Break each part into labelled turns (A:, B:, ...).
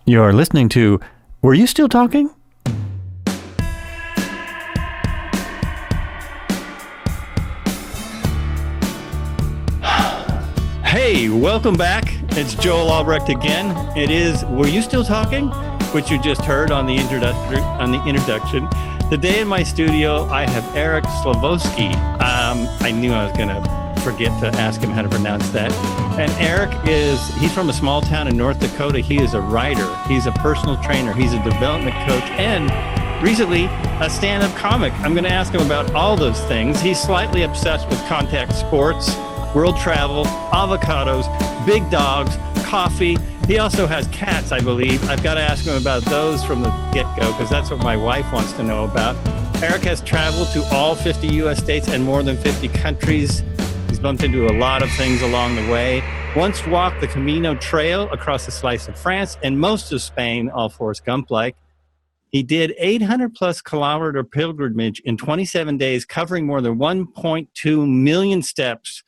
A: You're listening to Were You Still Talking? Hey, welcome back. It's Joel Albrecht again. It is Were You Still Talking? Which you just heard on the introduction. Today in my studio, I have Eric Slivoskey. I knew I was going to forget to ask him how to pronounce that. And Eric he's from a small town in North Dakota. He is a writer. He's a personal trainer. He's a development coach. And recently, a stand-up comic. I'm going to ask him about all those things. He's slightly obsessed with contact sports, world travel, avocados, big dogs, coffee. He also has cats, I believe. I've got to ask him about those from the get-go because that's what my wife wants to know about. Eric has traveled to all 50 U.S. states and more than 50 countries. He's bumped into a lot of things along the way. Once walked the Camino trail across a slice of France and most of Spain, all Forrest Gump-like. He did 800-plus kilometer pilgrimage in 27 days, covering more than 1.2 million steps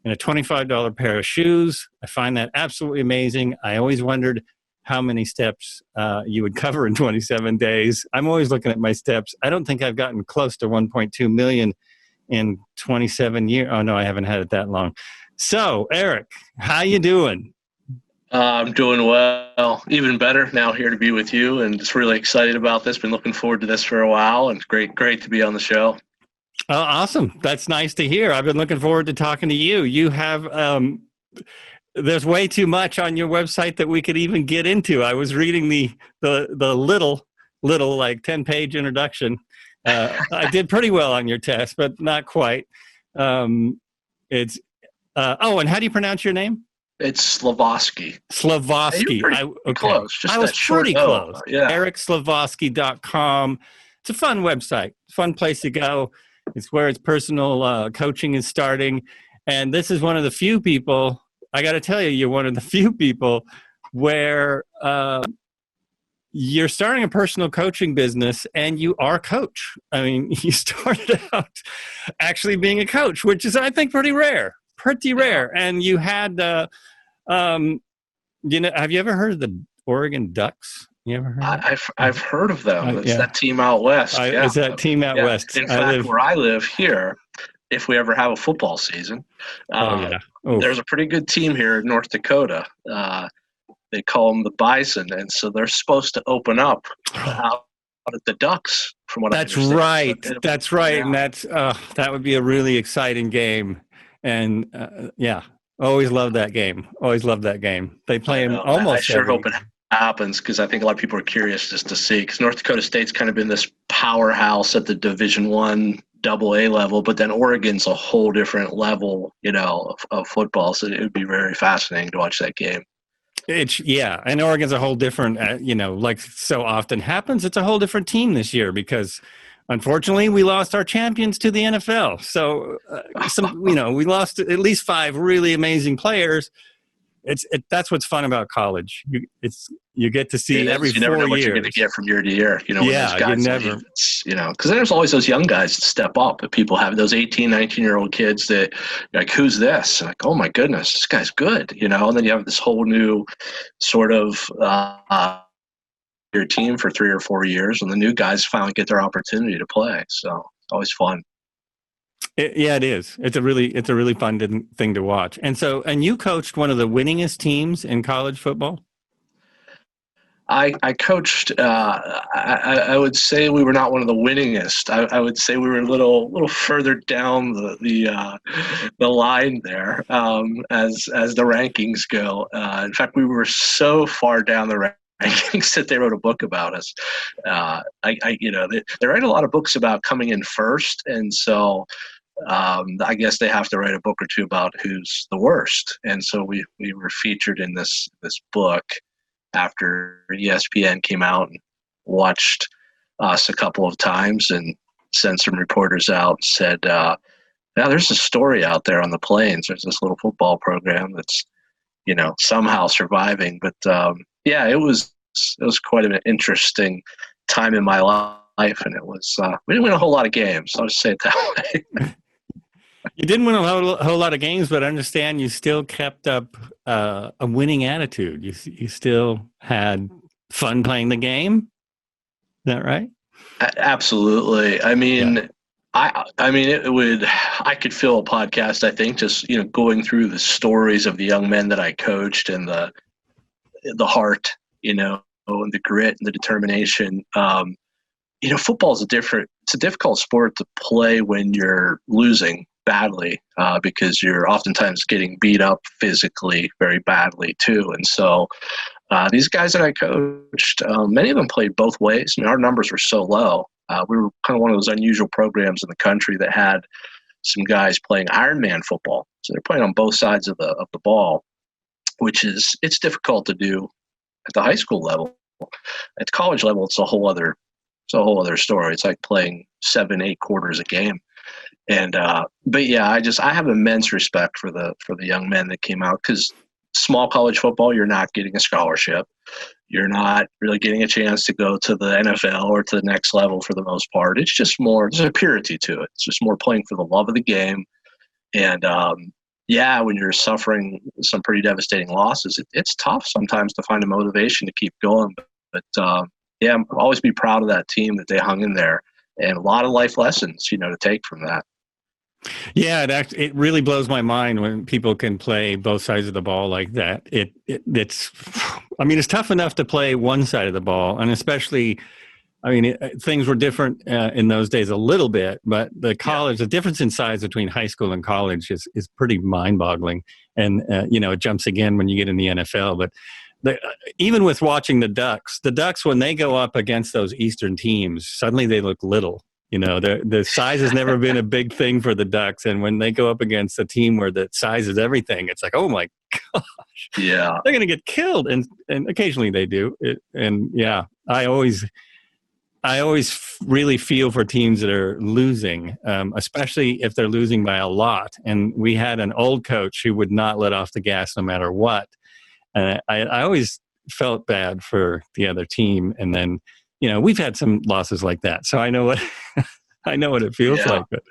A: in a $25 pair of shoes. I find that absolutely amazing. I always wondered how many steps you would cover in 27 days. I'm always looking at my steps. I don't think I've gotten close to 1.2 million in 27 years. Oh, no, I haven't had it that long. So, Eric, how you doing?
B: I'm doing well. Even better now here to be with you and just really excited about this. Been looking forward to this for a while and great to be on the show.
A: Oh, awesome. That's nice to hear. I've been looking forward to talking to you. You have, there's way too much on your website that we could even get into. I was reading the little like 10-page introduction. I did pretty well on your test, but not quite. And how do you pronounce your name?
B: It's Slivoskey.
A: Slivoskey.
B: Okay. Close. Just
A: I was pretty close.
B: Yeah.
A: EricSlivoskey.com. It's a fun website, fun place to go. It's where its personal coaching is starting. And this is one of the few people, I got to tell you, you're one of the few people where you're starting a personal coaching business and you are a coach. I mean, you started out actually being a coach, which is, I think, pretty rare. And you had, have you ever heard of the Oregon Ducks? You ever heard?
B: I've heard of them. It's that team out west.
A: It's that team out west.
B: In fact, where I live here, if we ever have a football season, there's a pretty good team here in North Dakota. They call them the Bison, and so they're supposed to open up out at the Ducks. From what I understand.
A: That's right, and that would be a really exciting game. And always loved that game. They play them almost.
B: I sure hope it happens because I think a lot of people are curious just to see, because North Dakota State's kind of been this powerhouse at the Division I AA level, but then Oregon's a whole different level, of football. So it would be very fascinating to watch that game.
A: And Oregon's a whole different, like so often happens, it's a whole different team this year because unfortunately we lost our champions to the NFL. So we lost at least 5 really amazing players. That's what's fun about college. You get to see every 4 years.
B: You never know what you're going to get from year to year. When those guys
A: you never.
B: Because there's always those young guys that step up. That people have those 18, 19-year-old kids that you're like, who's this? And like, oh my goodness, this guy's good. And then you have this whole new sort of your team for 3 or 4 years, and the new guys finally get their opportunity to play. So it's always fun.
A: It is. It's a really fun thing to watch. And you coached one of the winningest teams in college football.
B: I coached. I would say we were not one of the winningest. I would say we were a little further down the line there as the rankings go. In fact, we were so far down the rankings that they wrote a book about us. They write a lot of books about coming in first, and so. I guess they have to write a book or two about who's the worst. And so we were featured in this book after ESPN came out and watched us a couple of times and sent some reporters out and said, there's a story out there on the plains. There's this little football program that's, somehow surviving. But it was quite an interesting time in my life. And it was, we didn't win a whole lot of games. I'll just say it that way.
A: You didn't win a whole lot of games, but I understand you still kept up a winning attitude. You still had fun playing the game. Is that right?
B: Absolutely. I mean,
A: Yeah.
B: I mean, I could fill a podcast, I think, just, going through the stories of the young men that I coached and the heart, and the grit and the determination. Football is it's a difficult sport to play when you're losing badly, because you're oftentimes getting beat up physically very badly too. And so these guys that I coached, many of them played both ways. I mean, our numbers were so low. We were kind of one of those unusual programs in the country that had some guys playing Ironman football. So they're playing on both sides of the ball, it's difficult to do at the high school level. At the college level, it's a whole other story. It's like playing 7-8 quarters a game. And but yeah, I have immense respect for the young men that came out, because small college football, you're not getting a scholarship. You're not really getting a chance to go to the NFL or to the next level for the most part. It's just more, there's a purity to it. It's just more playing for the love of the game. And yeah, when you're suffering some pretty devastating losses, it's tough sometimes to find a motivation to keep going. But yeah, I'll always be proud of that team that they hung in there, and a lot of life lessons, to take from that.
A: Yeah, it really blows my mind when people can play both sides of the ball like that. It's, I mean, it's tough enough to play one side of the ball, and especially, I mean, things were different in those days a little bit, but the difference in size between high school and college is pretty mind-boggling, and it jumps again when you get in the NFL. But even with watching the Ducks when they go up against those Eastern teams, suddenly they look little. The size has never been a big thing for the Ducks. And when they go up against a team where the size is everything, it's like, oh my gosh,
B: yeah,
A: they're going to get killed. And occasionally they do. I always really feel for teams that are losing, especially if they're losing by a lot. And we had an old coach who would not let off the gas no matter what. I always felt bad for the other team. And then, we've had some losses like that, so I know what it feels like. But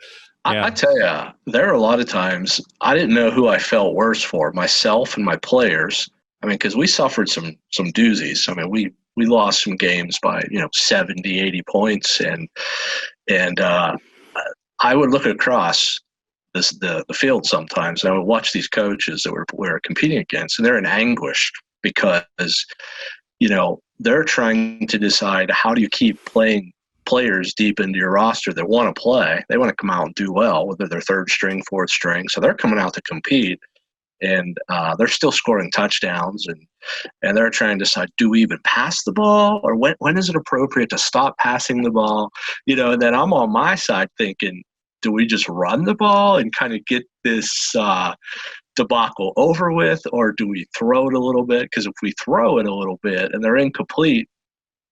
B: I tell you, there are a lot of times I didn't know who I felt worse for, myself and my players. I mean, because we suffered some doozies. I mean, we lost some games by 70, 80 points, and I would look across the field sometimes, and I would watch these coaches that we're competing against, and they're in anguish because they're trying to decide, how do you keep playing players deep into your roster that want to play. They want to come out and do well, whether they're third string, fourth string. So they're coming out to compete, and they're still scoring touchdowns, and they're trying to decide, do we even pass the ball, or when is it appropriate to stop passing the ball? And then I'm on my side thinking, do we just run the ball and kind of get this debacle over with, or do we throw it a little bit? Because if we throw it a little bit and they're incomplete,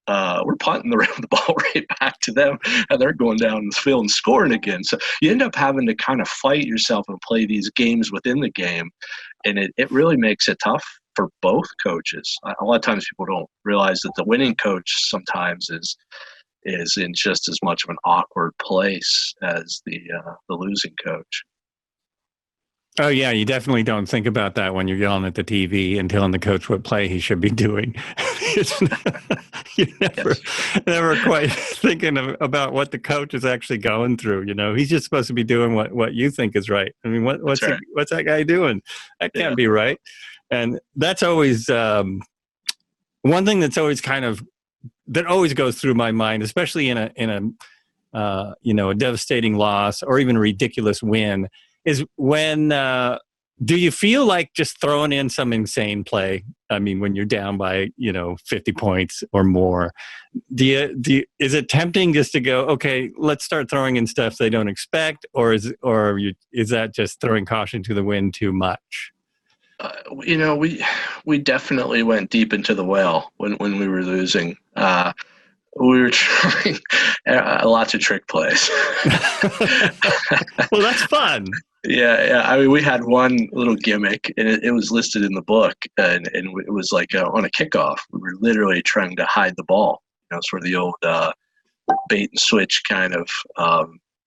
B: we're punting the ball right back to them, and they're going down the field and scoring again. So you end up having to kind of fight yourself and play these games within the game, and it really makes it tough for both coaches. A lot of times people don't realize that the winning coach sometimes is in just as much of an awkward place as the losing coach.
A: Oh, yeah, you definitely don't think about that when you're yelling at the TV and telling the coach what play he should be doing. You're never quite thinking about what the coach is actually going through. He's just supposed to be doing what you think is right. I mean, what's that guy doing? That can't be right. And that's always one thing that's always that always goes through my mind, especially in a devastating loss or even a ridiculous win, is when do you feel like just throwing in some insane play? I mean, when you're down by 50 points or more, is it tempting just to go, okay, let's start throwing in stuff they don't expect, or is that just throwing caution to the wind too much?
B: We definitely went deep into the well when we were losing. We were trying lots of trick plays.
A: Well, that's fun.
B: Yeah. I mean, we had one little gimmick, and it was listed in the book, and it was like on a kickoff. We were literally trying to hide the ball. Sort of the old bait and switch kind of.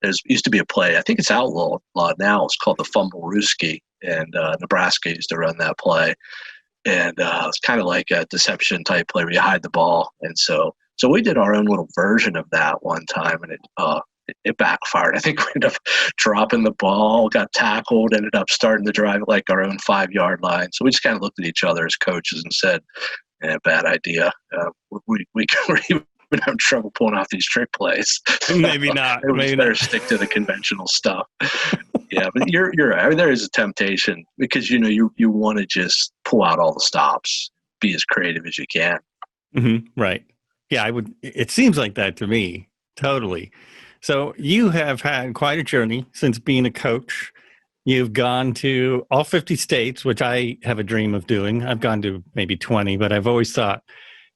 B: There used to be a play. I think it's outlawed now. It's called the fumble rooski, and Nebraska used to run that play. And it's kind of like a deception type play where you hide the ball. And so we did our own little version of that one time, and it backfired. I think we ended up dropping the ball, got tackled, ended up starting to drive at like our own 5-yard line. So we just kind of looked at each other as coaches and said, bad idea. We were even having trouble pulling off these trick plays.
A: Maybe not.
B: Maybe better stick to the conventional stuff. Yeah, but you're right. I mean, there is a temptation because, you want to just pull out all the stops, be as creative as you can.
A: Mm-hmm. Right. Yeah, I would. It seems like that to me. Totally. So you have had quite a journey since being a coach. You've gone to all 50 states, which I have a dream of doing. I've gone to maybe 20, but I've always thought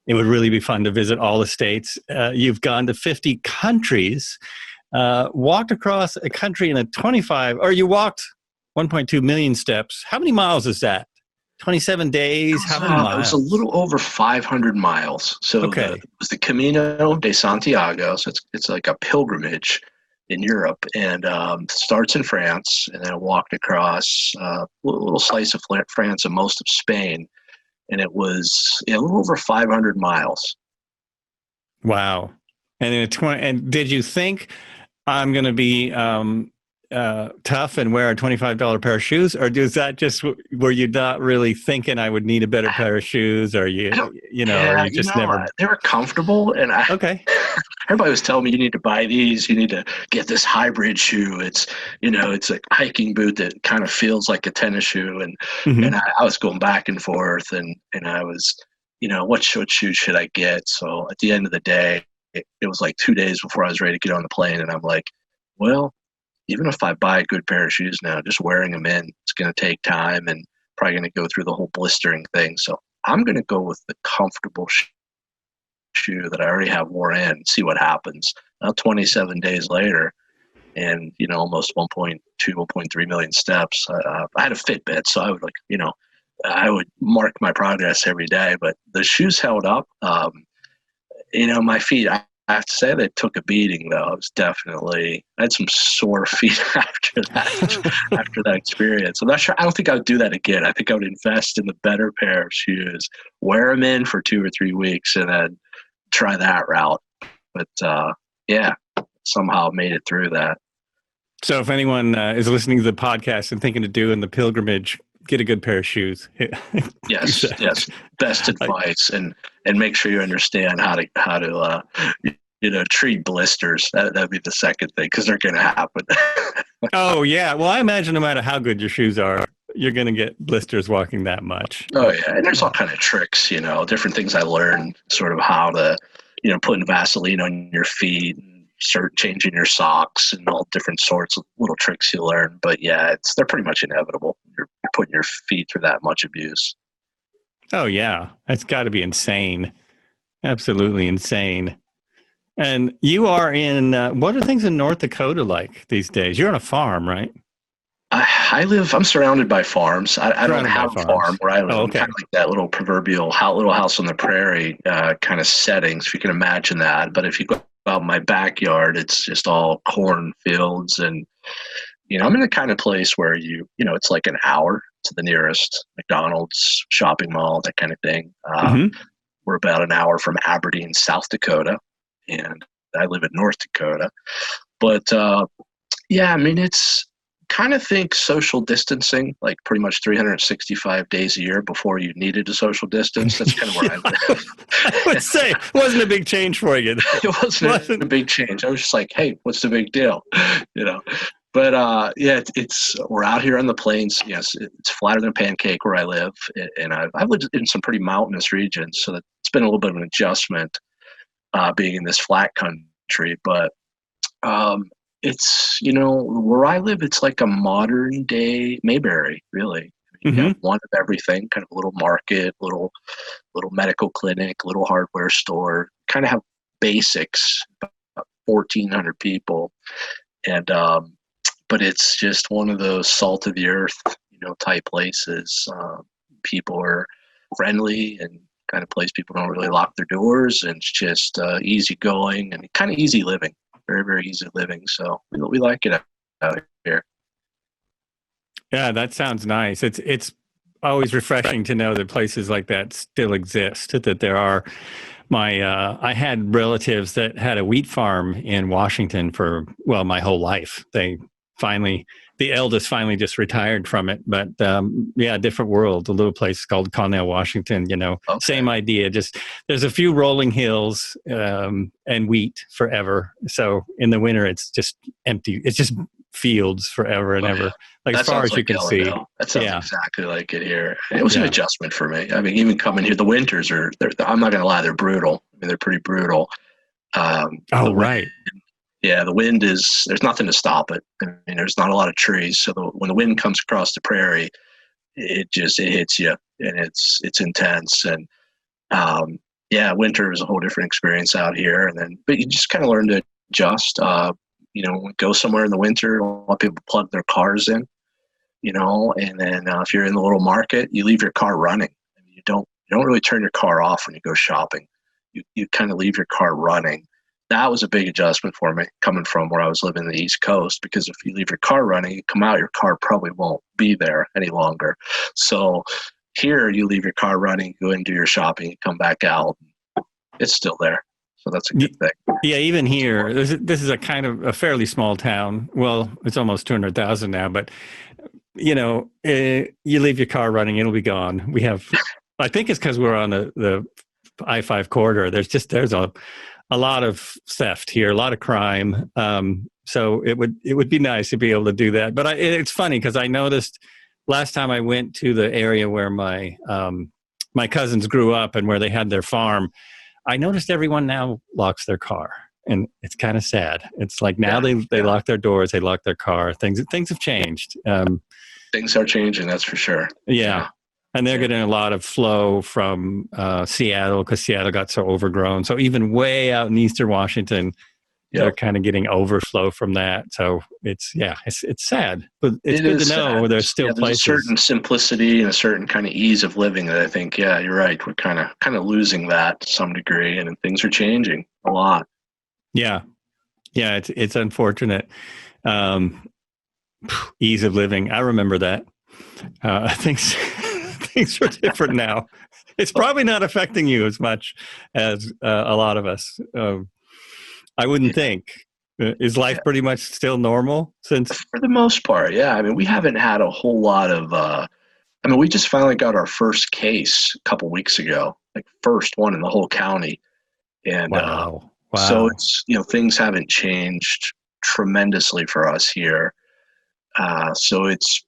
A: it would really be fun to visit all the states. You've gone to 50 countries, walked across a country in a 25, or you walked 1.2 million steps. How many miles is that? 27 days? How many miles?
B: It was a little over 500 miles. So
A: okay.
B: It was the Camino de Santiago. So it's like a pilgrimage in Europe, and starts in France, and then walked across a little slice of France and most of Spain. And it was a little over 500 miles.
A: Wow. And did you think I'm going to be tough and wear a $25 pair of shoes, or were you not really thinking I would need a better pair of shoes, or never?
B: They were comfortable, and
A: okay.
B: Everybody was telling me, you need to buy these. You need to get this hybrid shoe. It's a hiking boot that kind of feels like a tennis shoe, and
A: mm-hmm.
B: and I was going back and forth, and I was, what shoe should I get? So at the end of the day, it was like 2 days before I was ready to get on the plane, and I'm like, well, even if I buy a good pair of shoes now, just wearing them it's going to take time and probably going to go through the whole blistering thing. So I'm going to go with the comfortable shoe that I already have wore in, see what happens. Now 27 days later, and almost 1.2, 1.3 million steps. I had a Fitbit, so I would I would mark my progress every day. But the shoes held up. My feet, I have to say, they took a beating, though. I had some sore feet after that experience. I'm not sure. I don't think I would do that again. I think I would invest in the better pair of shoes, wear them in for 2 or 3 weeks, and then try that route. But somehow made it through that.
A: So if anyone is listening to the podcast and thinking of doing the pilgrimage, get a good pair of shoes.
B: Yes. Best advice, and make sure you understand how to treat blisters. That'd be the second thing, because they're going to happen.
A: Oh yeah. Well, I imagine no matter how good your shoes are, you're going to get blisters walking that much.
B: Oh yeah, and there's all kind of tricks. Different things I learned, sort of how to, putting Vaseline on your feet, and start changing your socks, and all different sorts of little tricks you learn. But yeah, they're pretty much inevitable. You're putting your feet through that much abuse.
A: Oh yeah, that's got to be insane. Absolutely insane. And you are in, what are things in North Dakota like these days? You're on a farm, right?
B: I'm surrounded by farms. I don't have a farm where I live.
A: Oh, okay.
B: I'm kind of like that little proverbial little house on the prairie kind of settings, if you can imagine that. But if you go out my backyard, it's just all corn fields. And, I'm in the kind of place where it's like an hour to the nearest McDonald's, shopping mall, that kind of thing.
A: Mm-hmm.
B: We're about an hour from Aberdeen, South Dakota, and I live in North Dakota. But, it's kind of think social distancing, like pretty much 365 days a year before you needed a social distance. That's kind of where I live.
A: I would say it wasn't a big change for you.
B: It wasn't a big change. I was just like, hey, what's the big deal? But we're out here on the plains. Yes, it's flatter than a pancake where I live, and I've lived in some pretty mountainous regions, so it's been a little bit of an adjustment being in this flat country. But it's, where I live, it's like a modern day Mayberry, really. You have one of everything, kind of a little market, little medical clinic, little hardware store, kind of have basics, about 1,400 people. And, but it's just one of those salt of the earth, type places. People are friendly and kind of place people don't really lock their doors, and it's just easy going and kind of easy living. Very, very easy living. So we like it out here.
A: Yeah, that sounds nice. It's always refreshing to know that places like that still exist, that there are. I had relatives that had a wheat farm in Washington for, well, my whole life. The eldest finally just retired from it, but yeah, different world. A little place called Connell, Washington.
B: Okay.
A: Same idea. Just there's a few rolling hills and wheat forever. So in the winter, it's just empty. It's just fields forever and ever, like
B: that
A: as far as you can see.
B: That sounds exactly like it here. It was an adjustment for me. I mean, even coming here, the winters I'm not going to lie, they're brutal. I mean, they're pretty brutal.
A: Right.
B: Yeah, the wind there's nothing to stop it. I mean, there's not a lot of trees. So when the wind comes across the prairie, it hits you, and it's intense. And winter is a whole different experience out here. But you just kind of learn to adjust. Go somewhere in the winter, a lot of people plug their cars in, and then if you're in the little market, you leave your car running. I mean, you don't really turn your car off when you go shopping. You kind of leave your car running. That was a big adjustment for me coming from where I was living in the East Coast, because if you leave your car running, you come out, your car probably won't be there any longer. So here you leave your car running, go and do your shopping, you come back out, it's still there. So that's a good thing.
A: Yeah, even here, this is a kind of a fairly small town. Well, it's almost 200,000 now, but you leave your car running, it'll be gone. I think it's because we're on the I-5 corridor. There's a lot of theft here, a lot of crime. So it would be nice to be able to do that. But it's funny because I noticed last time I went to the area where my cousins grew up and where they had their farm, I noticed everyone now locks their car, and it's kind of sad. It's like now they lock their doors, they lock their car. Things have changed.
B: Things are changing, that's for sure.
A: Yeah. And they're getting a lot of flow from Seattle, because Seattle got so overgrown. So even way out in Eastern Washington, they're kind of getting overflow from that. So it's sad, but it's good to know there's still places.
B: There's a certain simplicity and a certain kind of ease of living that I think, you're right. We're kind of losing that to some degree, and things are changing a lot.
A: Yeah. Yeah. It's unfortunate. Ease of living. I remember that. Things are different now. It's probably not affecting you as much as a lot of us. I wouldn't think. Is life pretty much still normal since?
B: For the most part, yeah. I mean, we haven't had a whole lot of. We just finally got our first case a couple weeks ago, like first one in the whole county, and
A: wow.
B: So it's things haven't changed tremendously for us here. So it's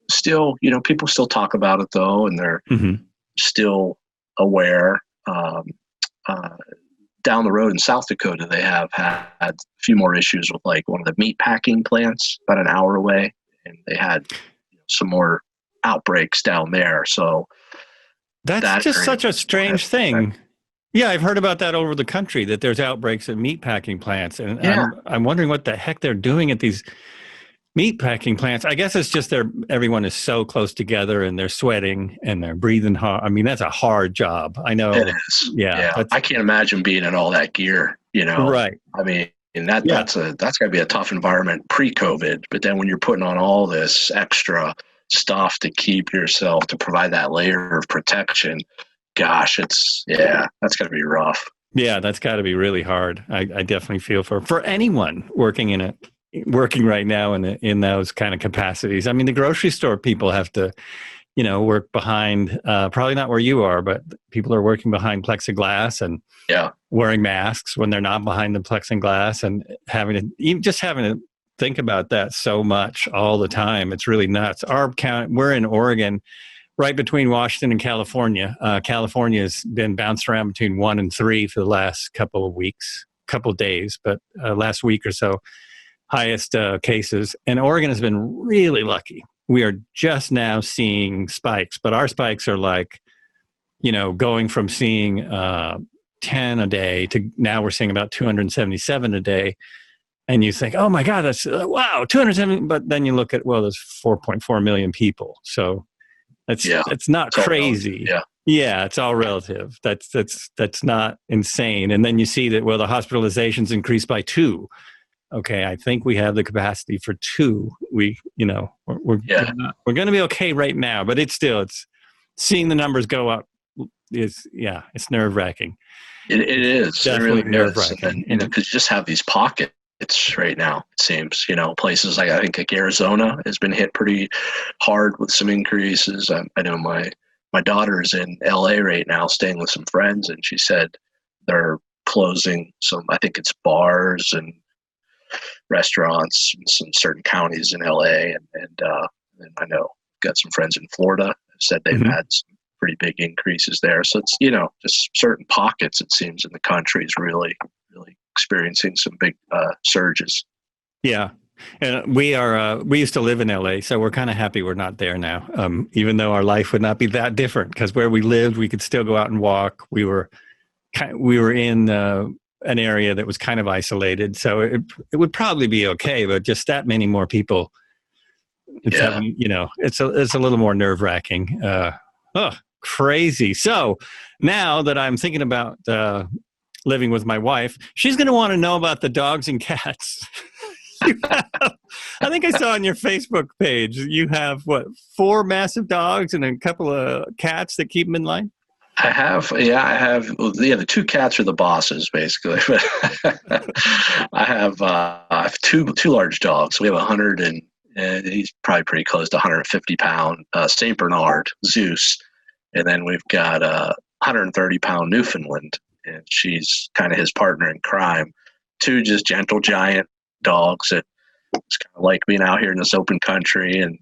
B: still people still talk about it though, and they're still aware. Down the road in South Dakota, they have had a few more issues with like one of the meat packing plants about an hour away, and they had some more outbreaks down there. So
A: that's just such a strange thing. Yeah, I've heard about that over the country, that there's outbreaks at meat packing plants, and I'm wondering what the heck they're doing at these meat packing plants. I guess it's just everyone is so close together, and they're sweating and they're breathing hard. I mean, that's a hard job. I know
B: it is. Yeah. I can't imagine being in all that gear.
A: Right?
B: I mean, that's got to be a tough environment pre-COVID. But then when you're putting on all this extra stuff to keep yourself, to provide that layer of protection, gosh, that's got to be rough.
A: Yeah, that's got to be really hard. I definitely feel for anyone working right now in those kind of capacities. I mean, the grocery store people have to, work behind, probably not where you are, but people are working behind plexiglass and wearing masks when they're not behind the plexiglass, and having to think about that so much all the time. It's really nuts. We're in Oregon, right between Washington and California. California has been bounced around between 1 and 3 for the last couple of days, but last week or so, highest cases. And Oregon has been really lucky. We are just now seeing spikes, but our spikes are like, going from seeing 10 a day to now we're seeing about 277 a day. And you think, oh my God, that's wow, 270. But then you look at, well, there's 4.4 million people. So it's not crazy. Yeah, it's all relative. That's not insane. And then you see that, well, the hospitalizations increased by 2. okay, I think we have the capacity for 2. We're
B: Yeah,
A: we're going to be okay right now, but it's seeing the numbers go up it's nerve wracking.
B: it is. It
A: Definitely
B: really
A: nerve
B: is. And then,
A: wracking. And
B: because you just have these pockets right now, it seems, places like, I think like Arizona has been hit pretty hard with some increases. I know my daughter's in LA right now staying with some friends, and she said they're closing some, I think it's bars and restaurants in some certain counties in LA. And I know got some friends in Florida said they've
A: Mhm.
B: had some pretty big increases there. So it's, just certain pockets, it seems, in the country is really, really experiencing some big surges.
A: Yeah. And we used to live in LA, so we're kind of happy we're not there now. Even though our life would not be that different, because where we lived, we could still go out and walk. We were in an area that was kind of isolated, so it would probably be okay. But just that many more people, it's
B: Yeah.
A: having, it's a little more nerve wracking. Crazy. So now that I'm thinking about living with my wife, she's going to want to know about the dogs and cats. I think I saw on your Facebook page, you have 4 massive dogs and a couple of cats that keep them in line?
B: I have. The 2 cats are the bosses, basically. But I have two large dogs. We have 100 and he's probably pretty close to 150-pound Saint Bernard, Zeus, and then we've got a 130-pound Newfoundland, and she's kind of his partner in crime. 2 just gentle giant dogs that it's kind of like being out here in this open country, and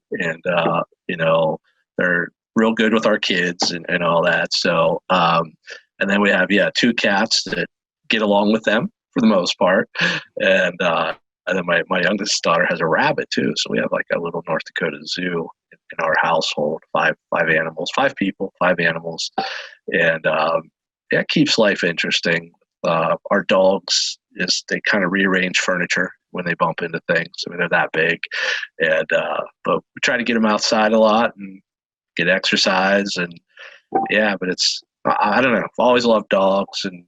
B: they're real good with our kids and all that. So, and then we have 2 cats that get along with them for the most part, and then my youngest daughter has a rabbit too. So we have like a little North Dakota zoo in our household. Five animals, 5 people, 5 animals, and it keeps life interesting. Our dogs they kind of rearrange furniture when they bump into things. I mean, they're that big, and but we try to get them outside a lot and get exercise, and but it's, I don't know. I've always loved dogs, and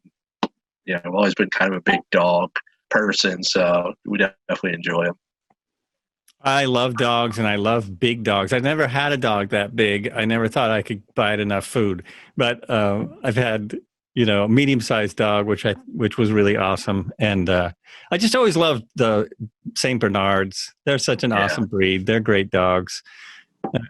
B: I've always been kind of a big dog person, so we definitely enjoy them.
A: I love dogs and I love big dogs. I've never had a dog that big. I never thought I could buy it enough food, but I've had a medium-sized dog, which was really awesome, and I just always loved the Saint Bernards. They're such an awesome breed. They're great dogs.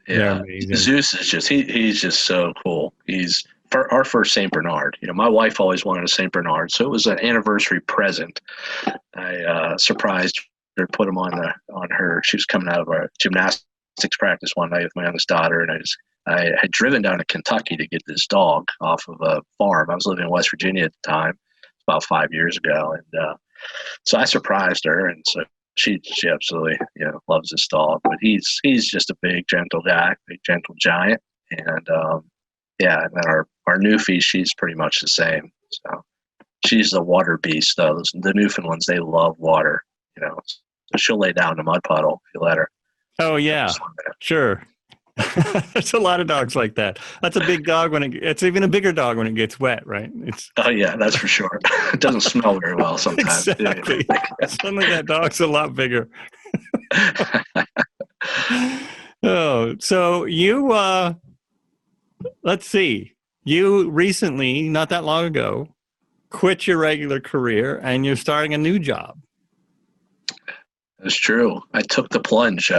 A: They're amazing.
B: Zeus is just he's just so cool. He's our first Saint Bernard. My wife always wanted a Saint Bernard, so it was an anniversary present. I surprised her, put him on her. She was coming out of our gymnastics practice one night with my youngest daughter, and I had driven down to Kentucky to get this dog off of a farm. I was living in West Virginia at the time, about 5 years ago, and so I surprised her, and so she absolutely loves this dog. But he's just a big gentle guy, big gentle giant, and and then our Newfie, she's pretty much the same. So she's a water beast, though. The Newfoundlands, they love water. She'll lay down in a mud puddle if you let her.
A: Oh yeah, sure. There's a lot of dogs like that. That's a big dog it's even a bigger dog when it gets wet, right?
B: Oh yeah, that's for sure. It doesn't smell very well sometimes.
A: Exactly. Suddenly that dog's a lot bigger. Oh, so you let's see. You recently, not that long ago, quit your regular career and you're starting a new job.
B: That's true. I took the plunge.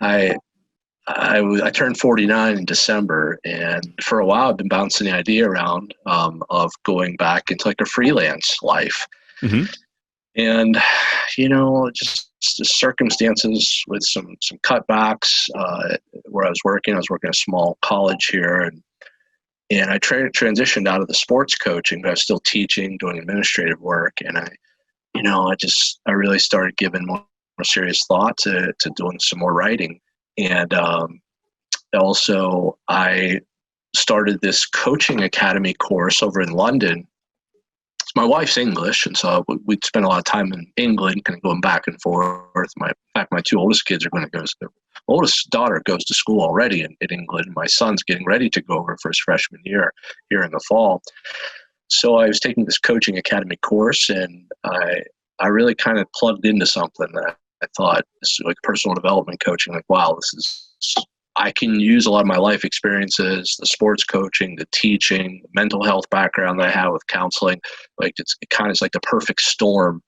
B: I turned 49 in December, and for a while I've been bouncing the idea around of going back into like a freelance life.
A: Mm-hmm.
B: And just the circumstances with some cutbacks where I was working at a small college here, and I transitioned out of the sports coaching, but I was still teaching, doing administrative work, and I really started giving more serious thought to doing some more writing. And also, I started this coaching academy course over in London. My wife's English, and so we'd spend a lot of time in England, kind of going back and forth. In fact, my 2 oldest kids are going to go. The oldest daughter goes to school already in England. My son's getting ready to go over for his freshman year here in the fall. So I was taking this coaching academy course, and I I really kind of plugged into something that I thought this is like personal development coaching. Like, wow, I can use a lot of my life experiences, the sports coaching, the teaching, the mental health background that I have with counseling. Like it kind of is like the perfect storm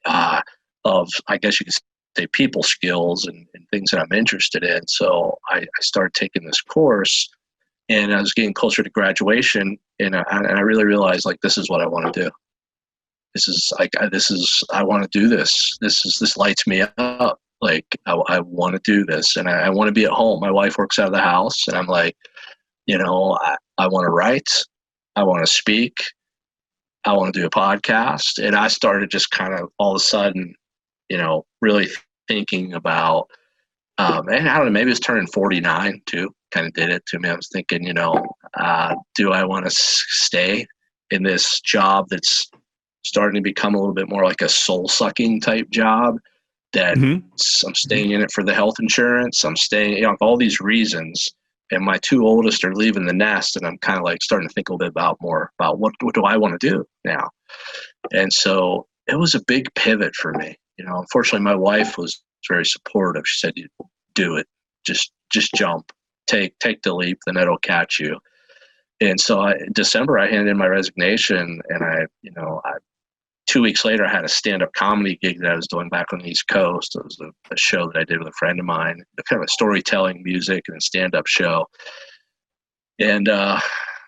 B: of, I guess you could say, people skills and things that I'm interested in. So I started taking this course, and I was getting closer to graduation, and I really realized, like, this is what I want to do. I want to do this. This lights me up. Like, I want to do this, and I want to be at home. My wife works out of the house, and I'm like, I want to write. I want to speak. I want to do a podcast. And I started just kind of all of a sudden, really thinking about, and I don't know, maybe it's turning 49 too, kind of did it to me. I was thinking, do I want to stay in this job that's starting to become a little bit more like a soul-sucking type job, that I'm staying in it for the health insurance, I'm staying, all these reasons, and my two oldest are leaving the nest, and I'm kind of like starting to think a little bit more about what do I want to do now. And so it was a big pivot for me. Unfortunately, my wife was very supportive. She said, "You do it, just jump, take the leap, then it'll catch you." And so in December, I handed in my resignation, and I 2 weeks later, I had a stand-up comedy gig that I was doing back on the East Coast. It was a show that I did with a friend of mine, kind of a storytelling, music, and a stand-up show. And that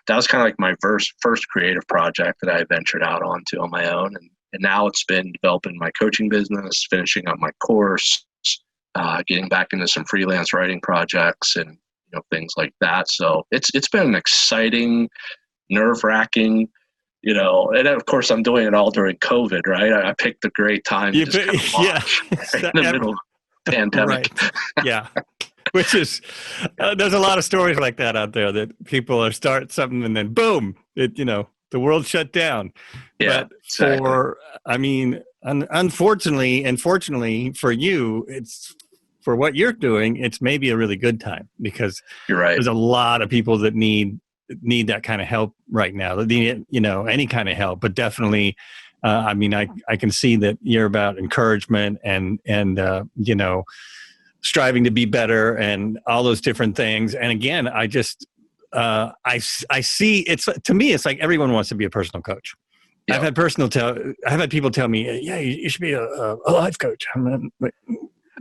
B: was kind of like my first creative project that I ventured out onto on my own. And now it's been developing my coaching business, finishing up my course, getting back into some freelance writing projects and things like that. So it's been an exciting, nerve-wracking, and of course I'm doing it all during COVID, right? I picked a great time to just kind of launch in the middle of the pandemic.
A: Right. Yeah. Which is, there's a lot of stories like that out there, that people are start something and then boom, the world shut down.
B: Yeah,
A: but
B: exactly.
A: Unfortunately and fortunately for you, it's for what you're doing, it's maybe a really good time, because
B: You're right.
A: there's a lot of people that need that kind of help right now. They need, any kind of help, but definitely, I can see that you're about encouragement and striving to be better and all those different things. And again, I just, I see to me, it's like everyone wants to be a personal coach. Yep. I've had people tell me, yeah, you should be a life coach. I'm like,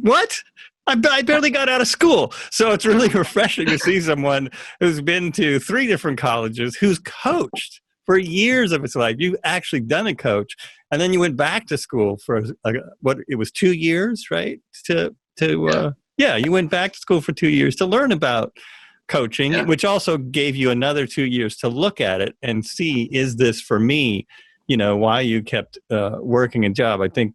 A: what? I barely got out of school. So it's really refreshing to see someone who's been to 3 different colleges, who's coached for years of his life. You've actually done a coach. And then you went back to school for it was 2 years, right? You went back to school for 2 years to learn about coaching, which also gave you another 2 years to look at it and see, is this for me? Why you kept working a job. I think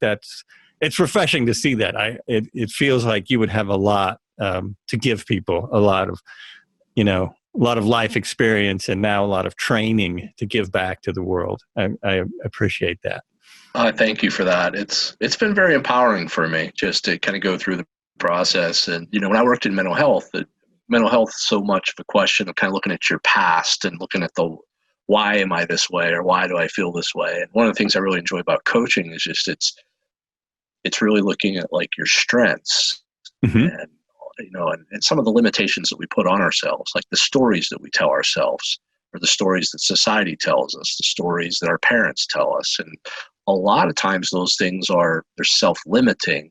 A: it's refreshing to see that. It feels like you would have a lot to give people, a lot of life experience, and now a lot of training to give back to the world. I appreciate that.
B: Thank you for that. It's been very empowering for me just to kind of go through the process. And when I worked in mental health is so much of a question of kind of looking at your past and looking at the why am I this way, or why do I feel this way. And one of the things I really enjoy about coaching is just it's really looking at like your strengths and some of the limitations that we put on ourselves, like the stories that we tell ourselves, or the stories that society tells us, the stories that our parents tell us. And a lot of times those things they're self-limiting,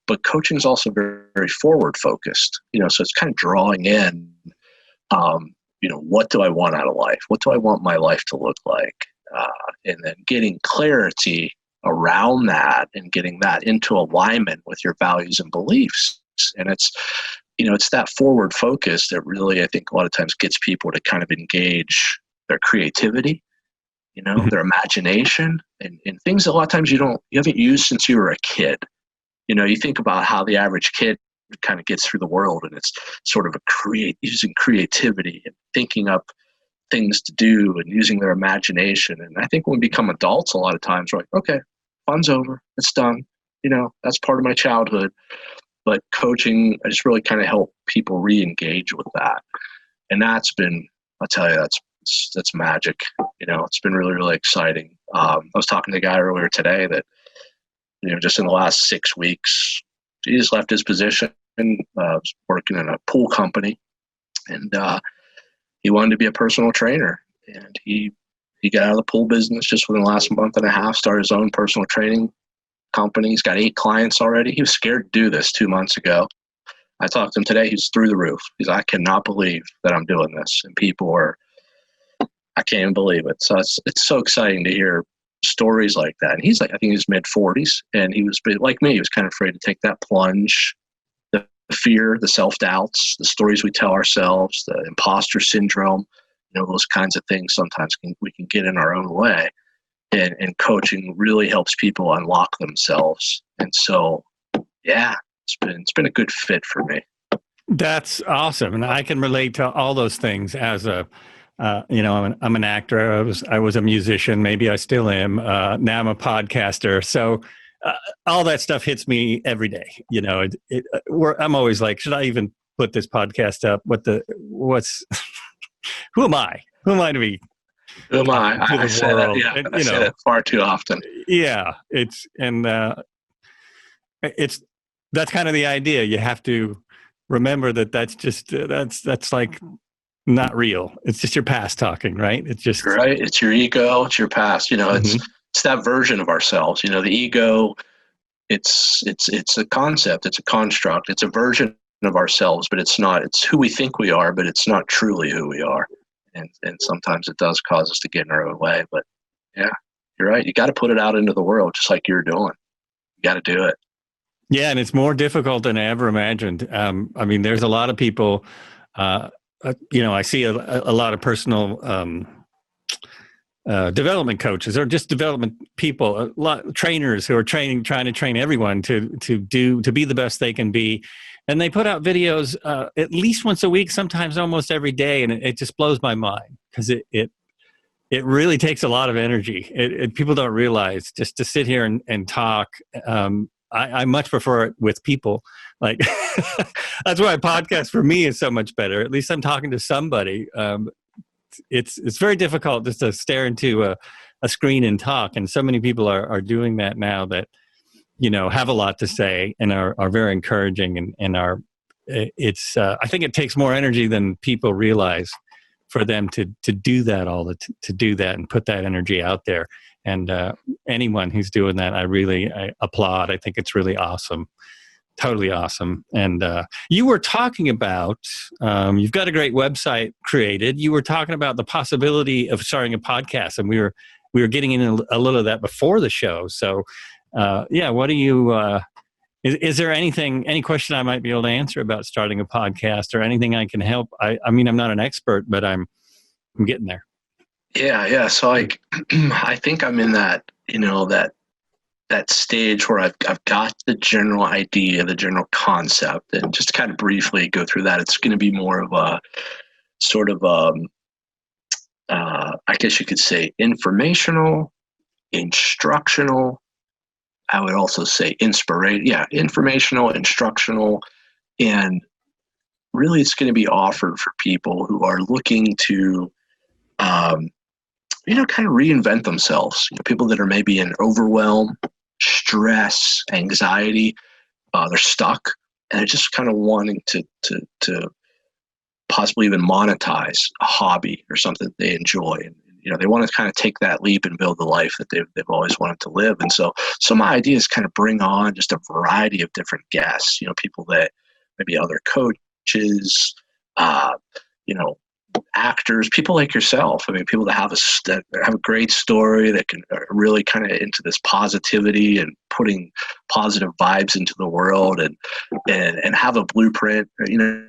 B: but coaching is also very, very forward focused, so it's kind of drawing in, what do I want out of life? What do I want my life to look like? And then getting clarity around that and getting that into alignment with your values and beliefs. And it's that forward focus that really, I think, a lot of times gets people to kind of engage their creativity, their imagination, and things that a lot of times you haven't used since you were a kid. You think about how the average kid kind of gets through the world, and it's sort of using creativity and thinking up things to do and using their imagination. And I think when we become adults, a lot of times we're like, okay, fun's over, it's done. That's part of my childhood. But coaching, I just really kind of help people re-engage with that. And that's been, I'll tell you, that's magic. It's been really, really exciting. I was talking to a guy earlier today that just in the last 6 weeks, he just left his position, was working in a pool company, and he wanted to be a personal trainer. And he got out of the pool business just within the last month and a half, started his own personal training company. He's got 8 clients already. He was scared to do this 2 months ago. I talked to him today. He's through the roof. I cannot believe that I'm doing this. And I can't even believe it. So it's so exciting to hear stories like that. And he's I think he's mid-40s, and he was like me. He was kind of afraid to take that plunge. The fear, the self-doubts, the stories we tell ourselves, the imposter syndrome, those kinds of things sometimes we can get in our own way. And coaching really helps people unlock themselves. And so, yeah, it's been a good fit for me.
A: That's awesome. And I can relate to all those things as I'm an actor. I was a musician. Maybe I still am. Now I'm a podcaster. So all that stuff hits me every day. I'm always like, should I even put this podcast up? Who am I? Who am I to be?
B: Who am I? I say that. Yeah, I say that far too often.
A: Yeah, that's kind of the idea. You have to remember that's like not real. It's just your past talking, right? It's just
B: right. It's your ego. It's your past. It's that version of ourselves. The ego. It's a concept. It's a construct. It's a version of ourselves, but it's not. It's who we think we are, but it's not truly who we are. And sometimes it does cause us to get in our own way. But yeah, you're right. You got to put it out into the world, just like you're doing. You got to do it.
A: Yeah, and it's more difficult than I ever imagined. There's a lot of people. I see a lot of personal development coaches or just development people, a lot trainers who are trying to train everyone to be the best they can be. And they put out videos at least once a week, sometimes almost every day. And it just blows my mind because it really takes a lot of energy. People don't realize just to sit here and talk. I much prefer it with people. Like that's why a podcast for me is so much better. At least I'm talking to somebody. It's very difficult just to stare into a screen and talk. And so many people are doing that now that, have a lot to say and are very encouraging and I think it takes more energy than people realize for them to do that to do that and put that energy out there. And anyone who's doing that, I applaud. I think it's really awesome. Totally awesome. And you were talking about, you've got a great website created. You were talking about the possibility of starting a podcast, and we were getting into a little of that before the show. So, what do you, is there any question I might be able to answer about starting a podcast or anything I can help? I'm not an expert, but I'm getting there.
B: Yeah. So I think I'm in that, that stage where I've got the general idea, the general concept, and just to kind of briefly go through that, it's going to be more of a sort of, I guess you could say informational, instructional. I would also say informational, instructional, and really it's going to be offered for people who are looking to, kind of reinvent themselves. People that are maybe in overwhelm, stress, anxiety, they're stuck, and they're just kind of wanting to possibly even monetize a hobby or something that they enjoy. And, they want to kind of take that leap and build the life that they've always wanted to live. And so my idea is kind of bring on just a variety of different guests, people that maybe other coaches, actors, people like yourself. People that have a great story that can really kind of into this positivity and putting positive vibes into the world and have a blueprint,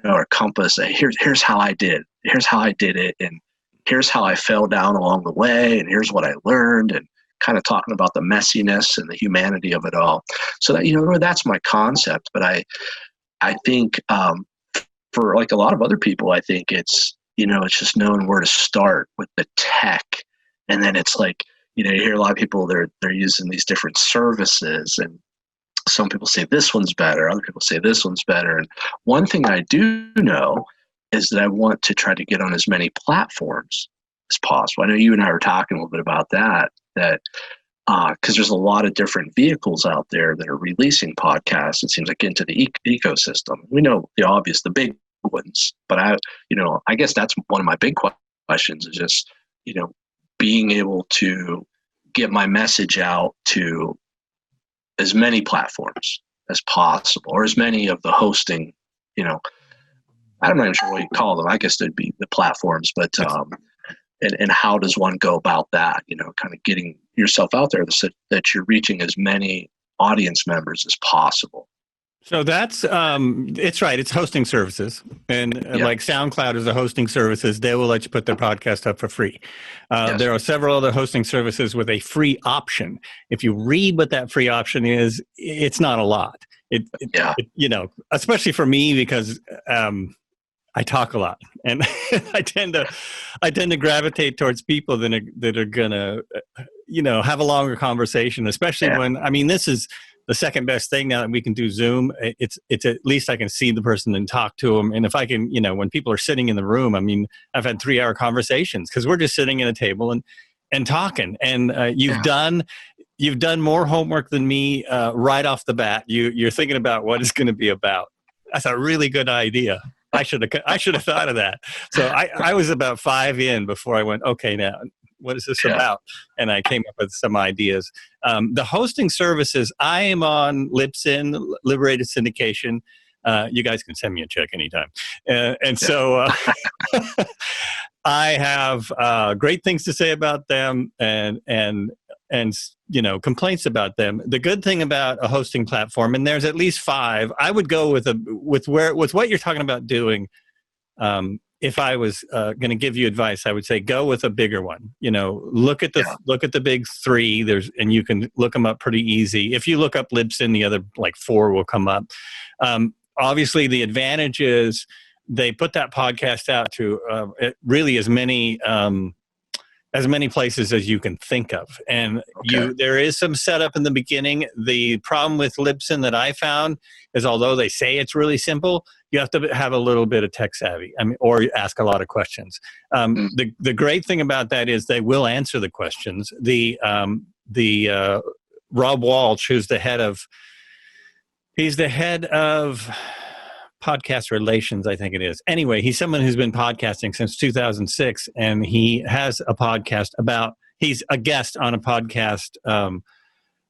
B: or a compass. Here's how I did. Here's how I did it. And here's how I fell down along the way. And here's what I learned, and kind of talking about the messiness and the humanity of it all. So that, that's my concept. But I think, for like a lot of other people, I think it's just knowing where to start with the tech. And then it's like, you hear a lot of people, they're using these different services, and some people say this one's better. Other people say this one's better. And one thing I do know is that I want to try to get on as many platforms as possible. I know you and I were talking a little bit about that because there's a lot of different vehicles out there that are releasing podcasts, it seems like, into the ecosystem. We know the obvious, the big ones, but I guess that's one of my big questions is just, being able to get my message out to as many platforms as possible, or as many of the hosting, I'm not even sure what you call them. I guess they'd be the platforms, but and how does one go about that? Kind of getting yourself out there so that you're reaching as many audience members as possible.
A: So that's, it's right. It's hosting services. And like SoundCloud is a hosting services. They will let you put their podcast up for free.
B: Yes.
A: There are several other hosting services with a free option. If you read what that free option is, it's not a lot. Especially for me, because I talk a lot, and I tend to gravitate towards people that are gonna, have a longer conversation, especially when, this is the second best thing now that we can do Zoom. It's at least I can see the person and talk to them. And if I can, when people are sitting in the room, I've had 3-hour conversations because we're just sitting at a table and talking. And you've done more homework than me right off the bat. You're thinking about what it's going to be about. That's a really good idea. I should have thought of that. So I was about 5 in before I went, okay, now what is this about? And I came up with some ideas. The hosting services, I am on Libsyn, Liberated Syndication. You guys can send me a check anytime. So I have great things to say about them and complaints about them. The good thing about a hosting platform, and there's at least 5, I would go with what you're talking about doing. If I was going to give you advice, I would say go with a bigger one. Look at the big 3. And you can look them up pretty easy. If you look up Libsyn, the other 4 will come up. Obviously, the advantage is they put that podcast out to really as many places as you can think of. And there is some setup in the beginning. The problem with Libsyn that I found is, although they say it's really simple, you have to have a little bit of tech savvy, or ask a lot of questions. The great thing about that is they will answer the questions. The Rob Walsh, who's the head of podcast relations, I think it is. Anyway, he's someone who's been podcasting since 2006, and he has a podcast he's a guest on a podcast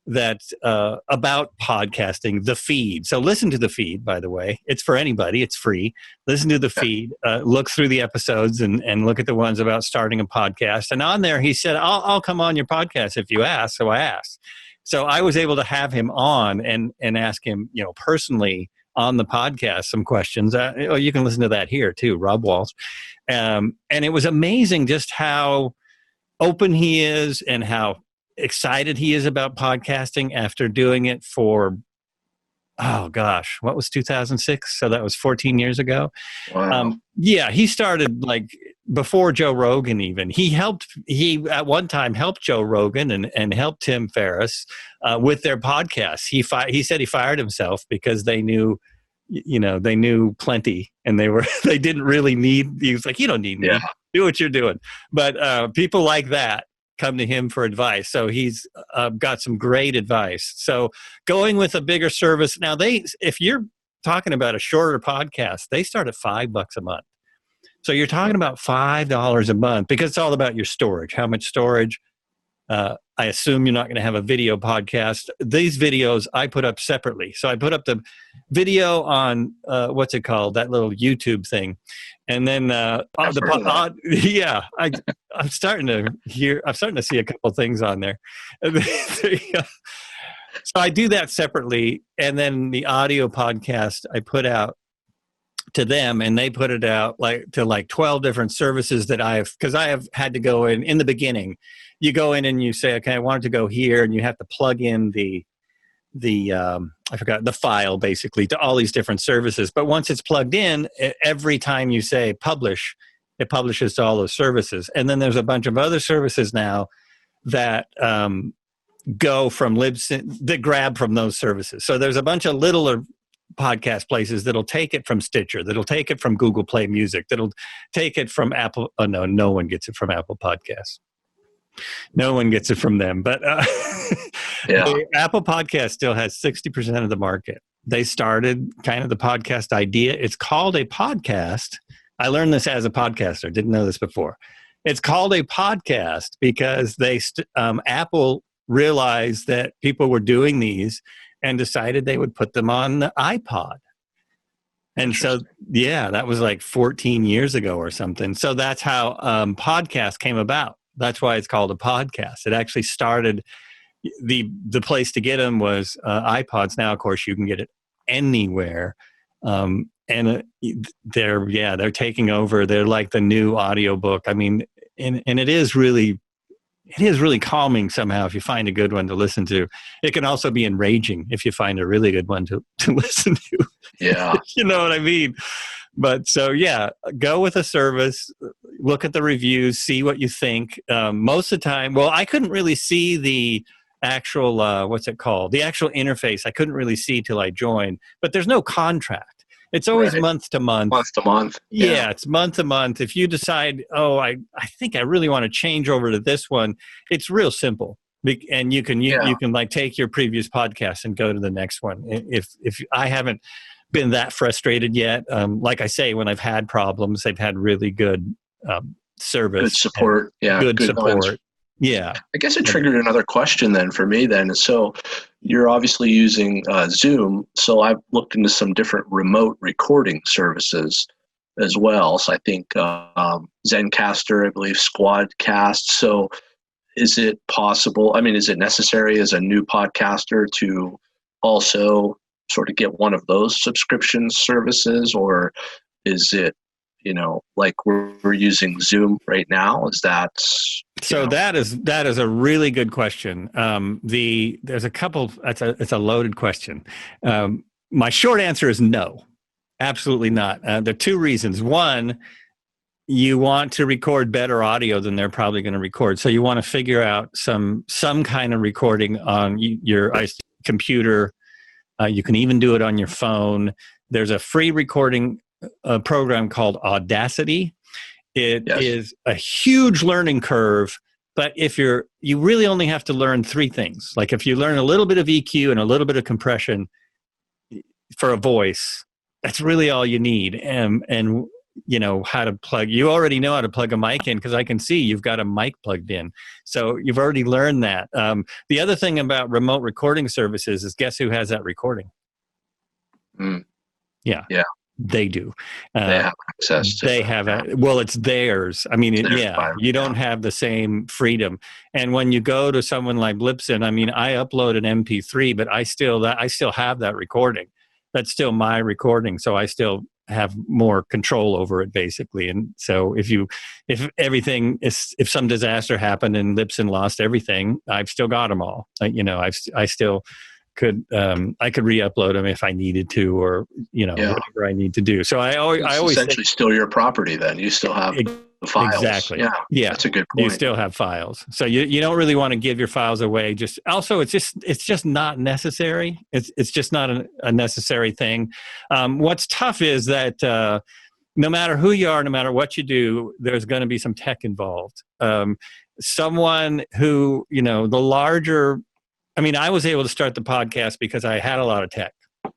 A: that's about podcasting, The Feed. So listen to The Feed, by the way. It's for anybody. It's free. Listen to The Feed. Look through the episodes and look at the ones about starting a podcast. And on there, he said, I'll come on your podcast if you ask. So I asked. So I was able to have him on and ask him, personally on the podcast some questions. You can listen to that here too, Rob Walsh. And it was amazing just how open he is and how excited he is about podcasting after doing it for, what was 2006? So that was 14 years ago.
B: Wow.
A: He started before Joe Rogan even. He at one time helped Joe Rogan and helped Tim Ferriss with their podcasts. He said he fired himself because they knew, they knew plenty, and they didn't really need. He was like, you don't need me. Do what you're doing. But people like that come to him for advice. So he's got some great advice. So going with a bigger service. Now if you're talking about a shorter podcast, they start at $5 a month. So you're talking about $5 a month, because it's all about your storage. How much storage? I assume you're not going to have a video podcast. These videos I put up separately. So I put up the video on what's it called? That little YouTube thing. And then I'm starting to see a couple things on there. So I do that separately. And then the audio podcast I put out to them, and they put it out to 12 different services that because I have had to go in the beginning. You go in and you say, okay, I wanted to go here, and you have to plug in the file basically to all these different services. But once it's plugged in, every time you say publish, it publishes to all those services. And then there's a bunch of other services now that go from Libsyn, that grab from those services. So there's a bunch of littler podcast places that'll take it from Stitcher, that'll take it from Google Play Music, that'll take it from Apple. Oh no one gets it from Apple Podcasts. No one gets it from them. But
B: Yeah.
A: Apple Podcast still has 60% of the market. They started kind of the podcast idea. It's called a podcast. I learned this as a podcaster. Didn't know this before. It's called a podcast because Apple realized that people were doing these and decided they would put them on the iPod. And so, yeah, that was like 14 years ago or something. So that's how podcast came about. That's why it's called a podcast. It actually started, the place to get them was iPods. Now, of course, you can get it anywhere. And they're taking over. They're like the new audiobook. I mean, and it is really calming somehow if you find a good one to listen to. It can also be enraging if you find a really good one to listen to.
B: Yeah.
A: You know what I mean? But so, yeah, go with a service, look at the reviews, see what you think. Most of the time, well, I couldn't really see the actual, what's it called? The actual interface. I couldn't really see till I joined, but there's no contract. It's always month to month.
B: Month to month.
A: Yeah, it's month to month. If you decide, I think I really want to change over to this one, it's real simple. And you can like take your previous podcast and go to the next one. If I haven't been that frustrated yet, like I say, when I've had problems, they've had really good service,
B: good support. Yeah,
A: good support.
B: Comments.
A: Yeah.
B: I guess it triggered another question then for me then. So you're obviously using Zoom. So I've looked into some different remote recording services as well. So I think Zencaster, I believe Squadcast. So is it possible, is it necessary as a new podcaster to also sort of get one of those subscription services, or is it, like we're using Zoom right now? Is that
A: that is a really good question. There's a couple. It's a loaded question. My short answer is no, absolutely not. There are two reasons. One, you want to record better audio than they're probably going to record, so you want to figure out some kind of recording on your computer. You can even do it on your phone. There's a free recording program called Audacity. It is a huge learning curve, but if you really only have to learn three things. Like if you learn a little bit of EQ and a little bit of compression for a voice, that's really all you need. And how to plug. You already know how to plug a mic in because I can see you've got a mic plugged in. So you've already learned that. The other thing about remote recording services is, guess who has that recording? Yeah. They do.
B: They have access to
A: it. They have it's theirs. You don't have the same freedom. And when you go to someone like Libsyn, I upload an MP3, but I still have that recording. That's still my recording. So I still have more control over it, basically. And so if some disaster happened and Libsyn lost everything, I've still got them all. I still could re-upload them if I needed to, or whatever I need to do. So I always
B: essentially still your property. Then you still have the files.
A: Exactly.
B: Yeah, that's a good point.
A: You still have files, so you don't really want to give your files away. It's just not necessary. It's just not a necessary thing. What's tough is that no matter who you are, no matter what you do, there's going to be some tech involved. Someone who the larger. I was able to start the podcast because I had a lot of tech.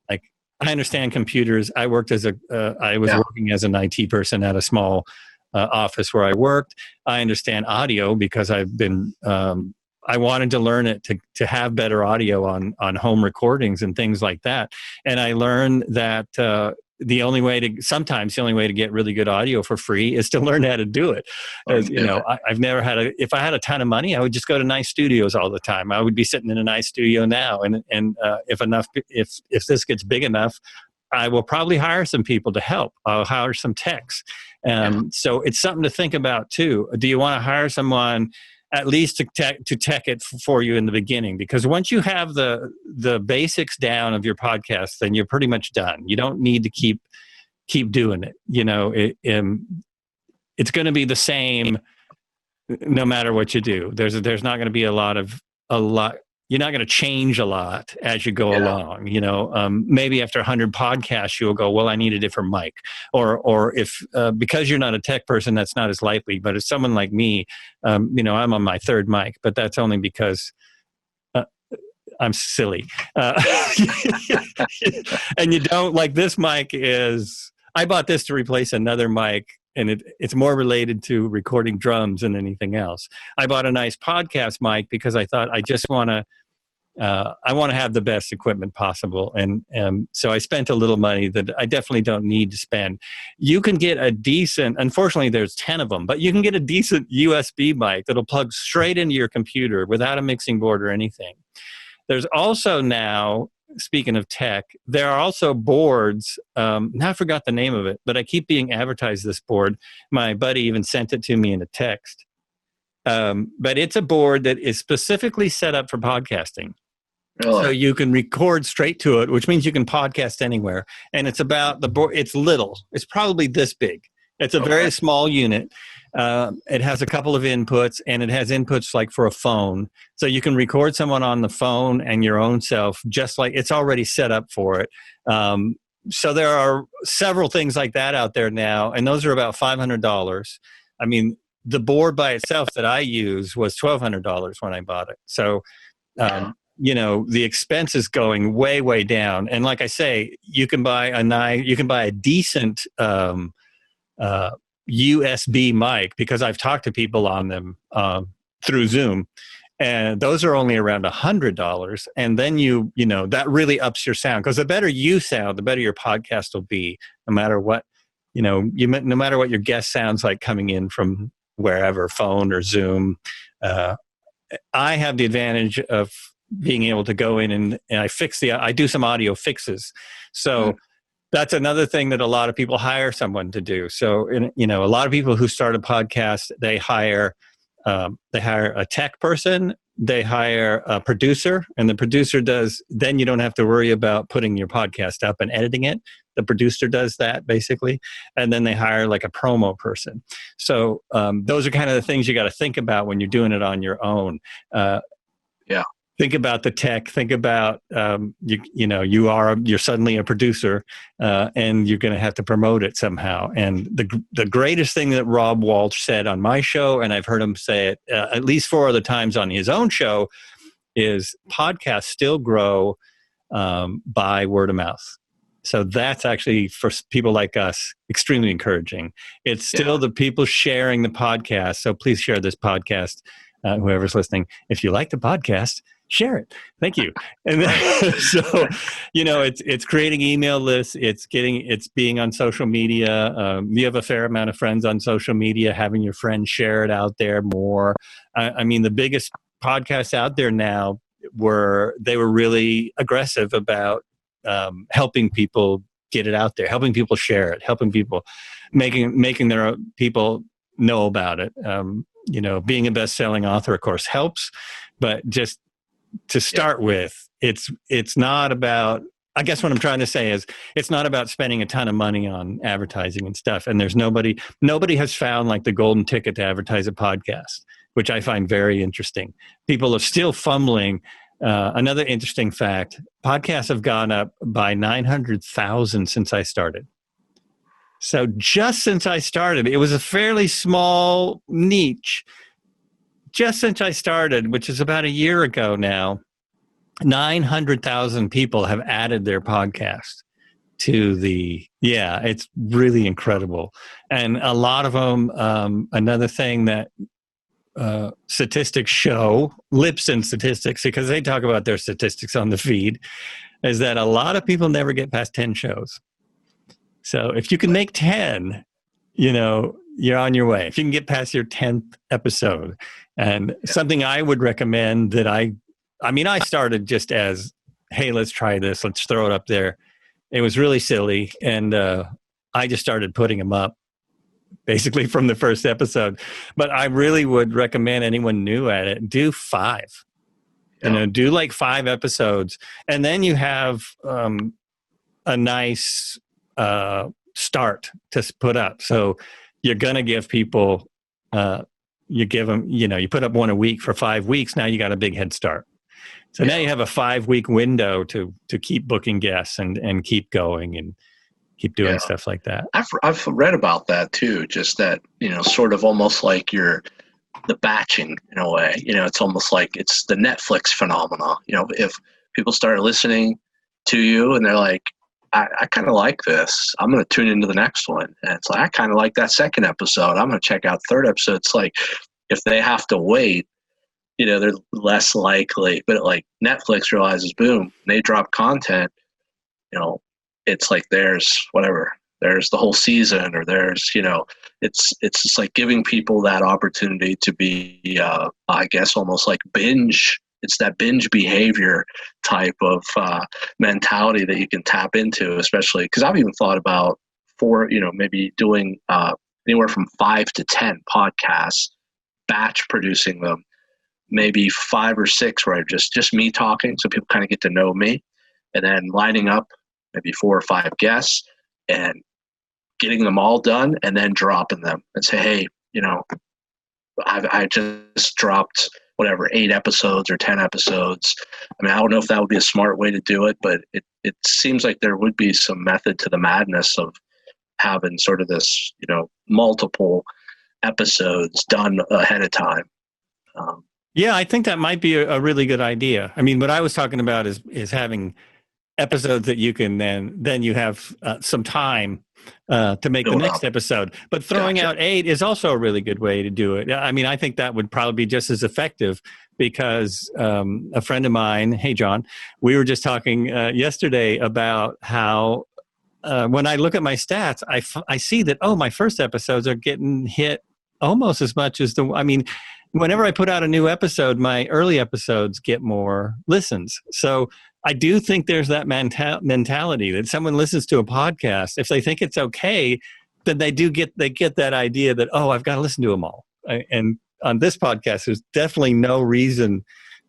A: Like, I understand computers. I worked working as an IT person at a small office where I worked. I understand audio because I've been. I wanted to learn it to have better audio on home recordings and things like that. And I learned that the only way to get really good audio for free is to learn how to do it. I've never if I had a ton of money, I would just go to nice studios all the time. I would be sitting in a nice studio now. And if this gets big enough, I will probably hire some people to help. I'll hire some techs. So it's something to think about too. Do you want to hire someone at least to tech it for you in the beginning? Because once you have the basics down of your podcast, then you're pretty much done. You don't need to keep doing it. It's going to be the same no matter what you do. There's not going to be a lot. you're not going to change a lot as you go along. Maybe after 100 podcasts, you'll go, well, I need a different mic. Or if, because you're not a tech person, that's not as likely. But if someone like me, I'm on my third mic, but that's only because I'm silly. And you don't, like, this mic I bought this to replace another mic, and it's more related to recording drums than anything else. I bought a nice podcast mic because I thought I just want to have the best equipment possible. And so I spent a little money that I definitely don't need to spend. You can get a decent, unfortunately there's 10 of them, but you can get a decent USB mic that'll plug straight into your computer without a mixing board or anything. There's also now, speaking of tech, there are also boards. Now I forgot the name of it, but I keep being advertised this board. My buddy even sent it to me in a text. But it's a board that is specifically set up for podcasting. Really? So you can record straight to it, which means you can podcast anywhere. And it's about the board. It's little. It's probably this big. It's a very small unit. It has a couple of inputs, and it has inputs like for a phone. So you can record someone on the phone and your own self, just like it's already set up for it. So there are several things like that out there now, and those are about $500. I mean, the board by itself that I use was $1,200 when I bought it. So, the expense is going way, way down. And like I say, you can buy a decent USB mic, because I've talked to people on them through Zoom, and those are only around $100. And then that really ups your sound, because the better you sound, the better your podcast will be, no matter what, no matter what your guest sounds like coming in from wherever, phone or Zoom. I have the advantage of being able to go in and I do some audio fixes. So that's another thing that a lot of people hire someone to do. So, a lot of people who start a podcast, they hire a tech person, they hire a producer, and the producer then you don't have to worry about putting your podcast up and editing it. The producer does that basically. And then they hire like a promo person. So those are kind of the things you got to think about when you're doing it on your own. Think about the tech. Think about you're suddenly a producer, and you're going to have to promote it somehow. And the greatest thing that Rob Walsh said on my show, and I've heard him say it at least 4 other times on his own show, is podcasts still grow by word of mouth. So that's actually, for people like us, extremely encouraging. It's still the people sharing the podcast. So please share this podcast, whoever's listening. If you like the podcast, share it. Thank you. And then, so, it's creating email lists. It's being on social media. You have a fair amount of friends on social media, having your friends share it out there more. I mean, the biggest podcasts out there now were really aggressive about helping people get it out there, helping people share it, helping people, making their people know about it. Being a best-selling author, of course, helps, but just to start with, it's not about, I guess what I'm trying to say is, it's not about spending a ton of money on advertising and stuff. And there's nobody has found like the golden ticket to advertise a podcast, which I find very interesting. People are still fumbling. Another interesting fact, podcasts have gone up by 900,000 since I started. So just since I started, it was a fairly small niche. Just since I started, which is about a year ago now, 900,000 people have added their podcast to it's really incredible. And a lot of them, another thing that statistics show, Lipson statistics, because they talk about their statistics on the feed, is that a lot of people never get past 10 shows. So if you can make 10, you're on your way. If you can get past your 10th episode. And something I would recommend that I started just as, hey, let's try this. Let's throw it up there. It was really silly. And I just started putting them up basically from the first episode. But I really would recommend anyone new at it, do 5. Do like 5 episodes. And then you have a nice start to put up. So you're going to give people, you give them, you put up one a week for 5 weeks. Now you got a big head start. So now you have a 5-week window to keep booking guests and keep going and keep doing stuff like that.
B: I've read about that too. Just that, sort of almost like the batching in a way. It's almost like it's the Netflix phenomena. If people start listening to you and they're like, I kind of like this, I'm going to tune into the next one. And it's like, I kind of like that second episode, I'm going to check out the third episode. It's like, if they have to wait, they're less likely. But like Netflix realizes, boom, they drop content, it's like there's the whole season, or there's, it's just like giving people that opportunity to be, I guess, almost like binge. It's that binge behavior type of mentality that you can tap into, especially because I've even thought about maybe doing anywhere from 5 to 10 podcasts, batch producing them, maybe 5 or 6 where just me talking, so people kind of get to know me, and then lining up maybe 4 or 5 guests and getting them all done, and then dropping them and say, hey, I just dropped whatever 8 episodes or 10 episodes. I mean, I don't know if that would be a smart way to do it, but it seems like there would be some method to the madness of having sort of this, multiple episodes done ahead of time.
A: Yeah, I think that might be a really good idea. I mean, what I was talking about is having episodes that you can then you have some time to make the next episode. But throwing out 8 is also a really good way to do it. I mean, I think that would probably be just as effective, because a friend of mine, hey, John, we were just talking yesterday about how when I look at my stats, I see that, my first episodes are getting hit almost as much as whenever I put out a new episode, my early episodes get more listens. So I do think there's that mentality that someone listens to a podcast, if they think it's okay, then they get that idea that, I've got to listen to them all. And on this podcast, there's definitely no reason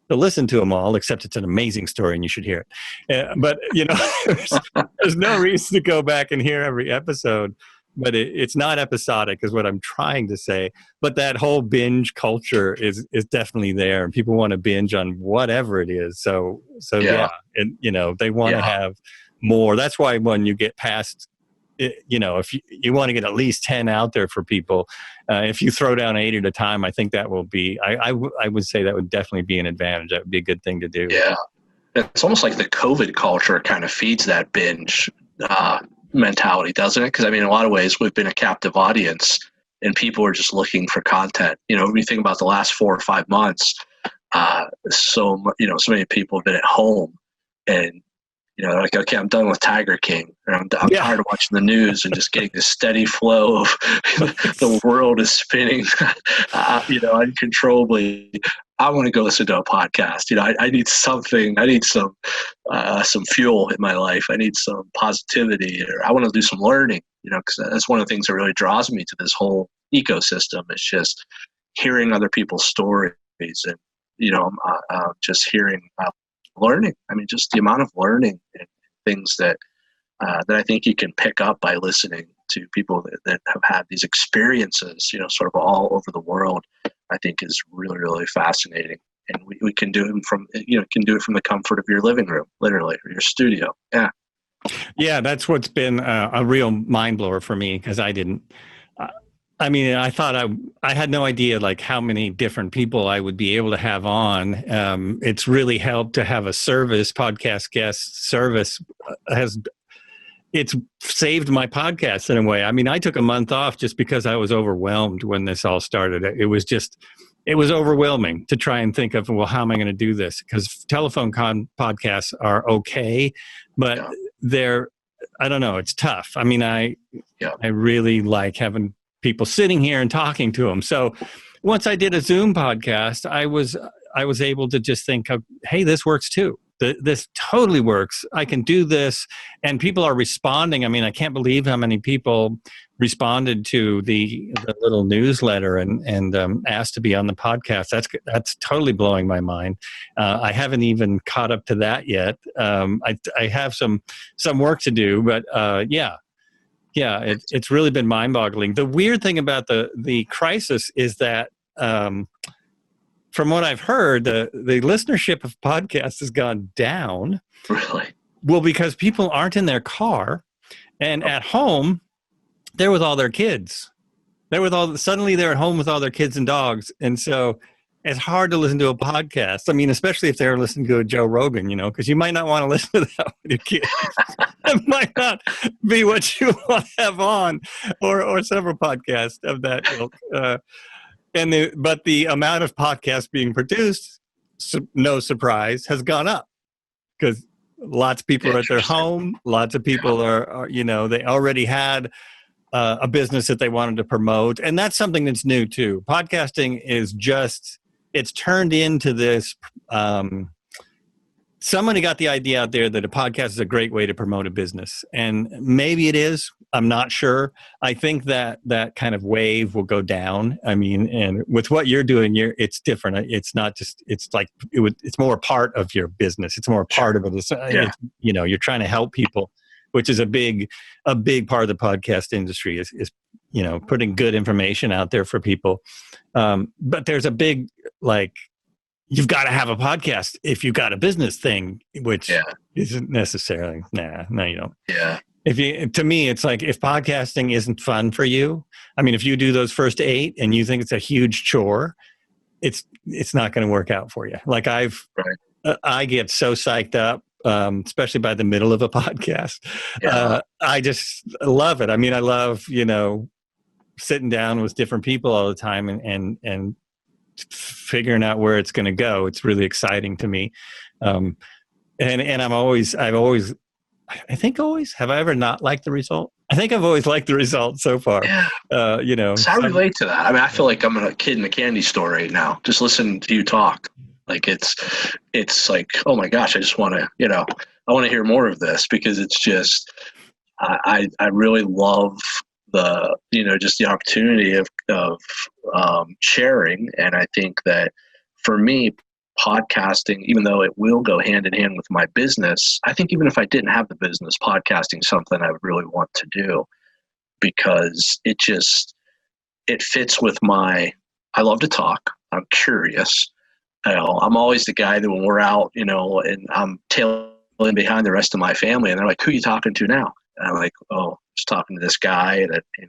A: to listen to them all, except it's an amazing story and you should hear it. But there's no reason to go back and hear every episode. But it's not episodic, is what I'm trying to say. But that whole binge culture is definitely there, and people want to binge on whatever it is. So yeah, and they want to have more. That's why when you get past, if you want to get at least 10 out there for people, if you throw down 8 at a time, I think that will be. I would say that would definitely be an advantage. That would be a good thing to do.
B: Yeah, it's almost like the COVID culture kind of feeds that binge mentality, doesn't it? Because in a lot of ways we've been a captive audience and people are just looking for content. When you think about the last 4 or 5 months, so many people have been at home and like, okay, I'm done with Tiger King, and I'm tired of watching the news and just getting this steady flow of the world is spinning uncontrollably. I want to go listen to a podcast. I need something. I need some fuel in my life. I need some positivity, or I want to do some learning. Because that's one of the things that really draws me to this whole ecosystem. It's just hearing other people's stories, and just hearing learning. just the amount of learning and things that I think you can pick up by listening to people that have had these experiences, sort of all over the world, I think is really, really fascinating. And we can do it from the comfort of your living room, literally, or your studio. Yeah.
A: Yeah, that's what's been a real mind blower for me, because I didn't. I thought I had no idea like how many different people I would be able to have on. It's really helped to have a podcast guest service. It's saved my podcast in a way. I took a month off just because I was overwhelmed when this all started. It was overwhelming to try and think of, well, how am I going to do this? Because telephone podcasts are okay, but I don't know, it's tough. I really like having people sitting here and talking to them. So once I did a Zoom podcast, I was able to just think of, hey, this works too. This totally works. I can do this. And people are responding. I can't believe how many people responded to the little newsletter and asked to be on the podcast. That's totally blowing my mind. I haven't even caught up to that yet. I have some work to do, but it's really been mind-boggling. The weird thing about the crisis is that from what I've heard, the listenership of podcasts has gone down.
B: Really?
A: Well, because people aren't in their car and at home, they're with all their kids. Suddenly they're at home with all their kids and dogs. And so it's hard to listen to a podcast. I mean, especially if they're listening to a Joe Rogan, because you might not want to listen to that with your kids. It might not be what you want to have on, or several podcasts of that ilk. But the amount of podcasts being produced, no surprise, has gone up because lots of people are at their home. Lots of people are they already had a business that they wanted to promote. And that's something that's new too. Podcasting is it's turned into this, somebody got the idea out there that a podcast is a great way to promote a business. And maybe it is, I'm not sure. I think that kind of wave will go down. I mean, and with what you're doing, it's different. It's not just, it's like, it's more part of your business. It's more part of it. It's, you're trying to help people, which is a big part of the podcast industry is putting good information out there for people. But there's a big, you've got to have a podcast if you've got a business thing, which isn't necessarily, no, you don't.
B: Yeah.
A: To me, it's like, if podcasting isn't fun for you, I mean, if you do those first 8 and you think it's a huge chore, it's not going to work out for you. Like I get so psyched up, especially by the middle of a podcast. I just love it. I mean, I love, sitting down with different people all the time and figuring out where it's going to go. It's really exciting to me. And have I ever not liked the result? I think I've always liked the result so far.
B: Yeah. So I relate to that. I mean, I feel like I'm a kid in a candy store right now, just listening to you talk. Like it's like, oh my gosh, I just want to, I want to hear more of this, because it's just, I really love the, just the opportunity of sharing. And I think that for me, podcasting, even though it will go hand in hand with my business, I think even if I didn't have the business, podcasting is something I would really want to do, because it fits with I love to talk. I'm curious. I'm always the guy that when we're out, and I'm tailing behind the rest of my family, and they're like, "Who are you talking to now?" And I'm like, "Oh, just talking to this guy that, we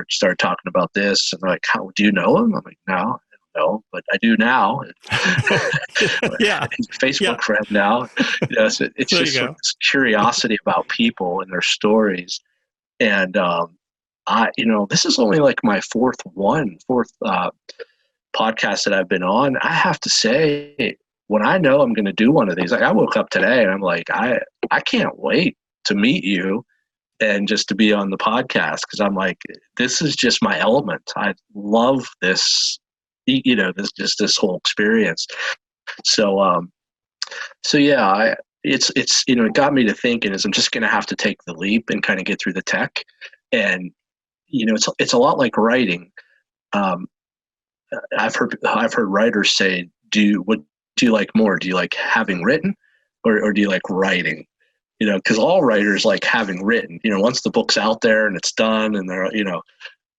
B: started talking about this." And they're like, "How do you know him?" I'm like, "No, I don't know, but I do now."
A: Yeah.
B: He's a Facebook friend now. So it's just sort of this curiosity about people and their stories. And, this is only like my fourth podcast that I've been on. I have to say, when I know I'm going to do one of these, like I woke up today and I'm like, I can't wait to meet you and just to be on the podcast, because I'm like, this is just my element. I love this, this whole experience. So yeah, it's it got me to thinking is I'm just going to have to take the leap and kind of get through the tech, and it's a lot like writing. I've heard writers say, what do you like more? Do you like having written, or do you like writing? Because all writers like having written. Once the book's out there and it's done, and they're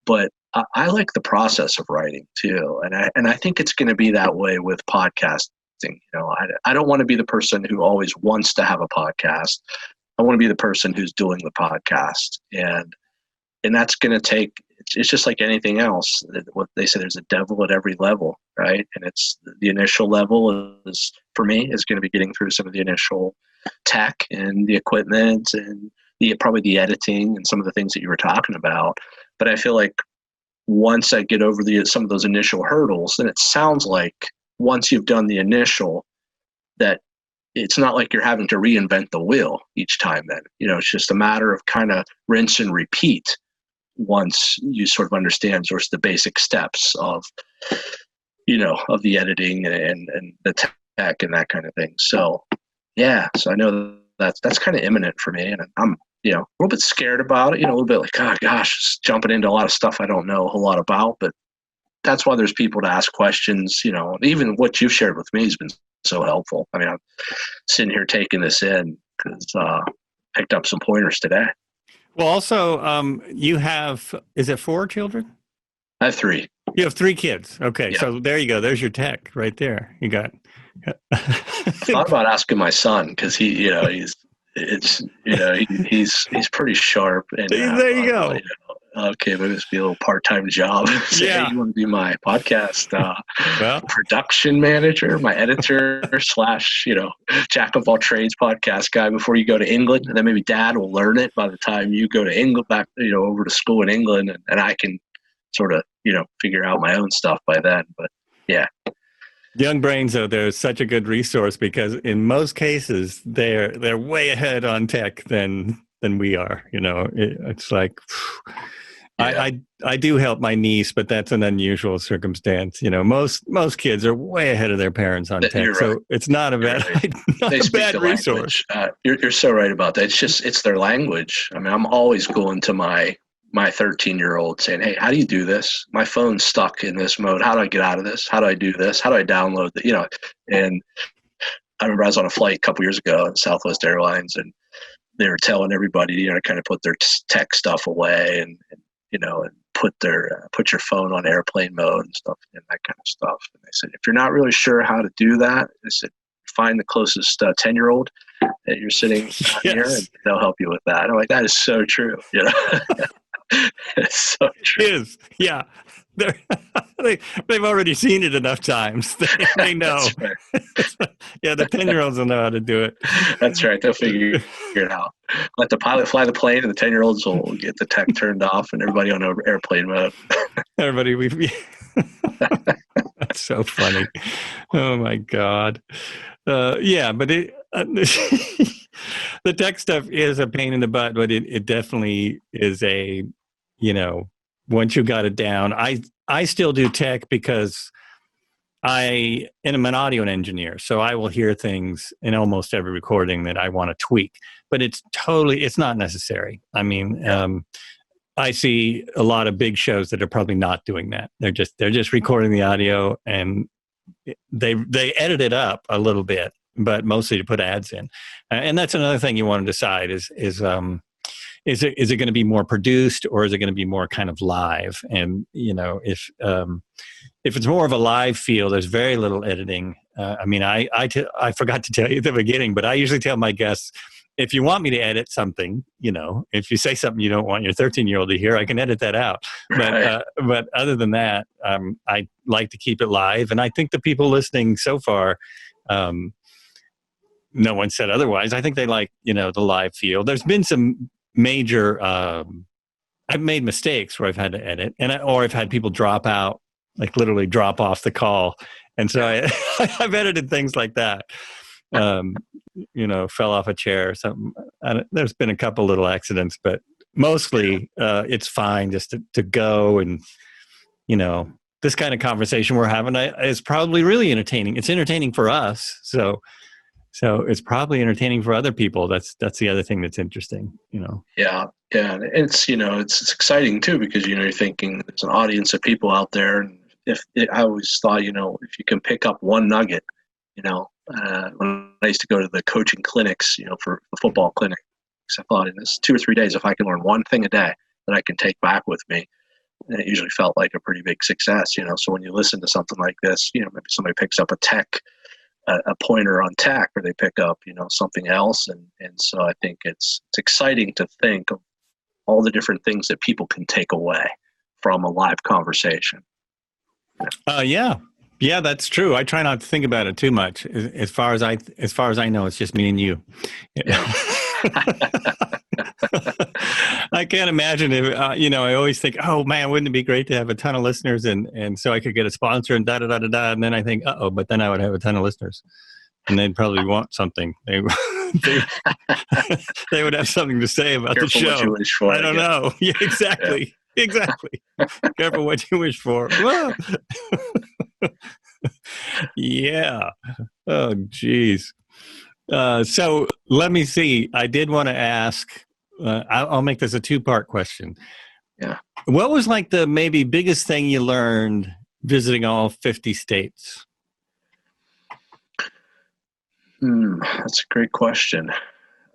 B: but I like the process of writing too, and I think it's going to be that way with podcasting. I don't want to be the person who always wants to have a podcast. I want to be the person who's doing the podcast, and that's going to take. It's just like anything else. What they say, there's a devil at every level, right? And it's the initial level is, for me, is going to be getting through some of the initial tech and the equipment and probably the editing and some of the things that you were talking about. But I feel like once I get over some of those initial hurdles, then it sounds like once you've done the initial, that it's not like you're having to reinvent the wheel each time. Then it's just a matter of kind of rinse and repeat. Once you sort of understand sort of the basic steps of the editing and the tech and that kind of thing. So yeah, so I know that's kind of imminent for me, and I'm a little bit scared about it, a little bit like, oh gosh, just jumping into a lot of stuff I don't know a whole lot about, but that's why there's people to ask questions. Even what you've shared with me has been so helpful. I mean, I'm sitting here taking this in because picked up some pointers today.
A: Well, also, you have, is it 4 children?
B: I have 3.
A: You have 3 kids. Okay,
B: Yeah.
A: so there you go. There's your tech right there. You got.
B: I thought about asking my son because he's pretty sharp, and
A: There you go.
B: well, okay, maybe this be a little part-time job. Say,
A: Yeah.
B: hey, you want to be my podcast
A: Well,
B: production manager, my editor slash jack of all trades podcast guy before you go to England, and then maybe Dad will learn it by the time you go to England, back over to school in England, and I can sort of figure out my own stuff by then. But yeah.
A: Young brains, though, they're such a good resource because in most cases they're way ahead on tech than we are. It's like
B: Yeah.
A: I do help my niece, but that's an unusual circumstance. Most kids are way ahead of their parents on tech,
B: You're
A: so
B: right.
A: it's not a bad not a bad resource.
B: You're so right about that. It's their language. I mean, I'm always going to my 13-year-old saying, hey, how do you do this? My phone's stuck in this mode. How do I get out of this? How do I do this? How do I download it? And I remember I was on a flight a couple years ago at Southwest Airlines, and they were telling everybody, to kind of put their tech stuff away and put your phone on airplane mode and stuff and that kind of stuff. And they said, if you're not really sure how to do that, they said, find the closest 10-year-old that you're sitting near, and they'll help you with that. And I'm like, that is so true. It's so true.
A: It is. Yeah. They've already seen it enough times. They know. Right. Yeah, the 10-year-olds will know how to do it.
B: That's right. They'll figure it out. Let the pilot fly the plane, and the 10-year-olds will get the tech turned off, and everybody on airplane mode.
A: Everybody, that's so funny. Oh my God. Yeah, but the tech stuff is a pain in the butt, but it definitely is once you got it down. I still do tech because I am an audio engineer, so I will hear things in almost every recording that I want to tweak, but it's not necessary. I mean, I see a lot of big shows that are probably not doing that. They're just recording the audio, and they edit it up a little bit, but mostly to put ads in. And that's another thing you want to decide is it going to be more produced, or is it going to be more kind of live? And if it's more of a live feel, there's very little editing. I forgot to tell you at the beginning, but I usually tell my guests, if you want me to edit something, if you say something you don't want your 13-year-old to hear, I can edit that out. But other than that, I like to keep it live. And I think the people listening so far, no one said otherwise. I think they like, the live feel. There's been some major, I've made mistakes where I've had to edit, or I've had people drop out, like literally drop off the call. And so I've edited things like that. Fell off a chair or something. There's been a couple little accidents, but mostly it's fine just to go. And, this kind of conversation we're having is probably really entertaining. It's entertaining for us. So it's probably entertaining for other people. That's the other thing that's interesting,
B: Yeah. And it's exciting too, because, you're thinking there's an audience of people out there. And I always thought, if you can pick up one nugget, when I used to go to the coaching clinics, for the football clinics, I thought in this 2 or 3 days, if I can learn one thing a day that I can take back with me, and it usually felt like a pretty big success, So when you listen to something like this, maybe somebody picks up a pointer on tech, or they pick up, something else. And so I think it's exciting to think of all the different things that people can take away from a live conversation.
A: Yeah, that's true. I try not to think about it too much. As far as I know, it's just me and you. Yeah. I can't imagine if I always think, oh man, wouldn't it be great to have a ton of listeners, and so I could get a sponsor and da da da da da. And then I think, but then I would have a ton of listeners, and they'd probably want something. They would have something to say about the show.
B: What you wish for,
A: I don't know. Yeah, exactly. Yeah. Exactly. Careful what you wish for. Yeah. Oh, geez. So let me see. I did want to ask, I'll make this a 2-part question.
B: Yeah.
A: What was like the maybe biggest thing you learned visiting all 50 states?
B: That's a great question.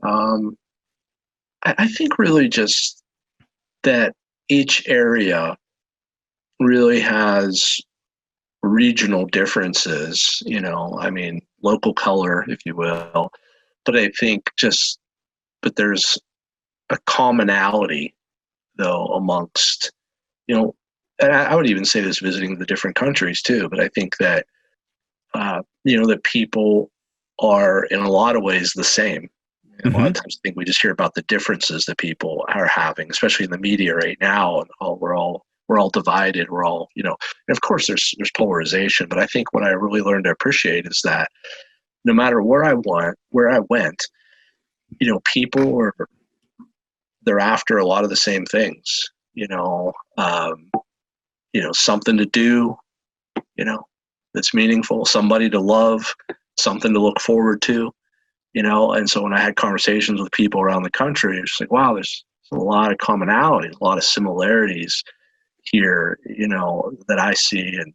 B: I think really just that each area really has regional differences, I mean, local color, if you will. But I think but there's a commonality, though, amongst, and I would even say this visiting the different countries too, but I think that, that people are in a lot of ways the same. A lot of times I think we just hear about the differences that people are having, especially in the media right now. And we're all divided. We're all, and of course there's polarization, but I think what I really learned to appreciate is that no matter where I went, people they're after a lot of the same things, something to do, that's meaningful, somebody to love, something to look forward to, and so when I had conversations with people around the country, it's like, wow, there's a lot of commonalities, a lot of similarities here, that I see. And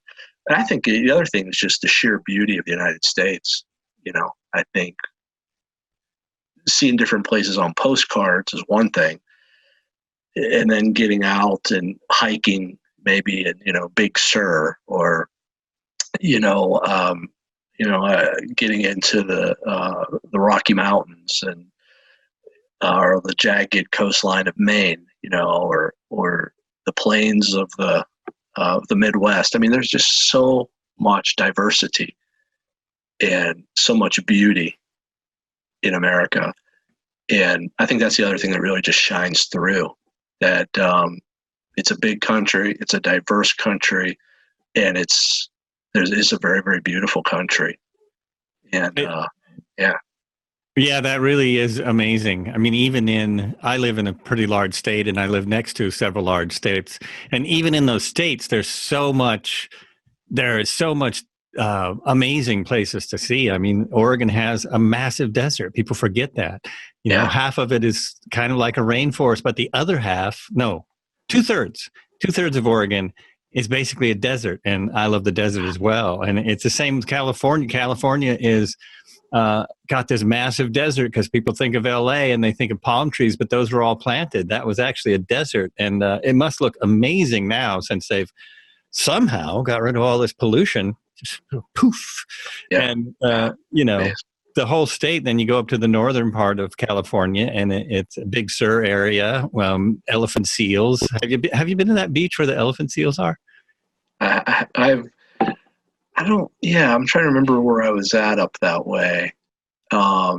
B: I think the other thing is just the sheer beauty of the United States. I think seeing different places on postcards is one thing, and then getting out and hiking maybe in, Big Sur, or, getting into the Rocky Mountains and or the jagged coastline of Maine, or the plains of the Midwest. I mean, there's just so much diversity and so much beauty in America, and I think that's the other thing that really just shines through. That it's a big country, it's a diverse country, and it's a very, very beautiful country. And
A: yeah, that really is amazing. I mean, I live in a pretty large state, and I live next to several large states. And even in those states, there is so much amazing places to see. I mean, Oregon has a massive desert. People forget that. Half of it is kind of like a rainforest, but the other half, no, two-thirds of Oregon is basically a desert. And I love the desert as well. And it's the same with California. California is got this massive desert because people think of LA and they think of palm trees, but those were all planted. That was actually a desert. And it must look amazing now since they've somehow got rid of all this pollution. Just poof.
B: Yeah.
A: And, the whole state, then you go up to the northern part of California, and it's a Big Sur area, elephant seals. Have you been to that beach where the elephant seals are?
B: I'm trying to remember where I was at up that way. I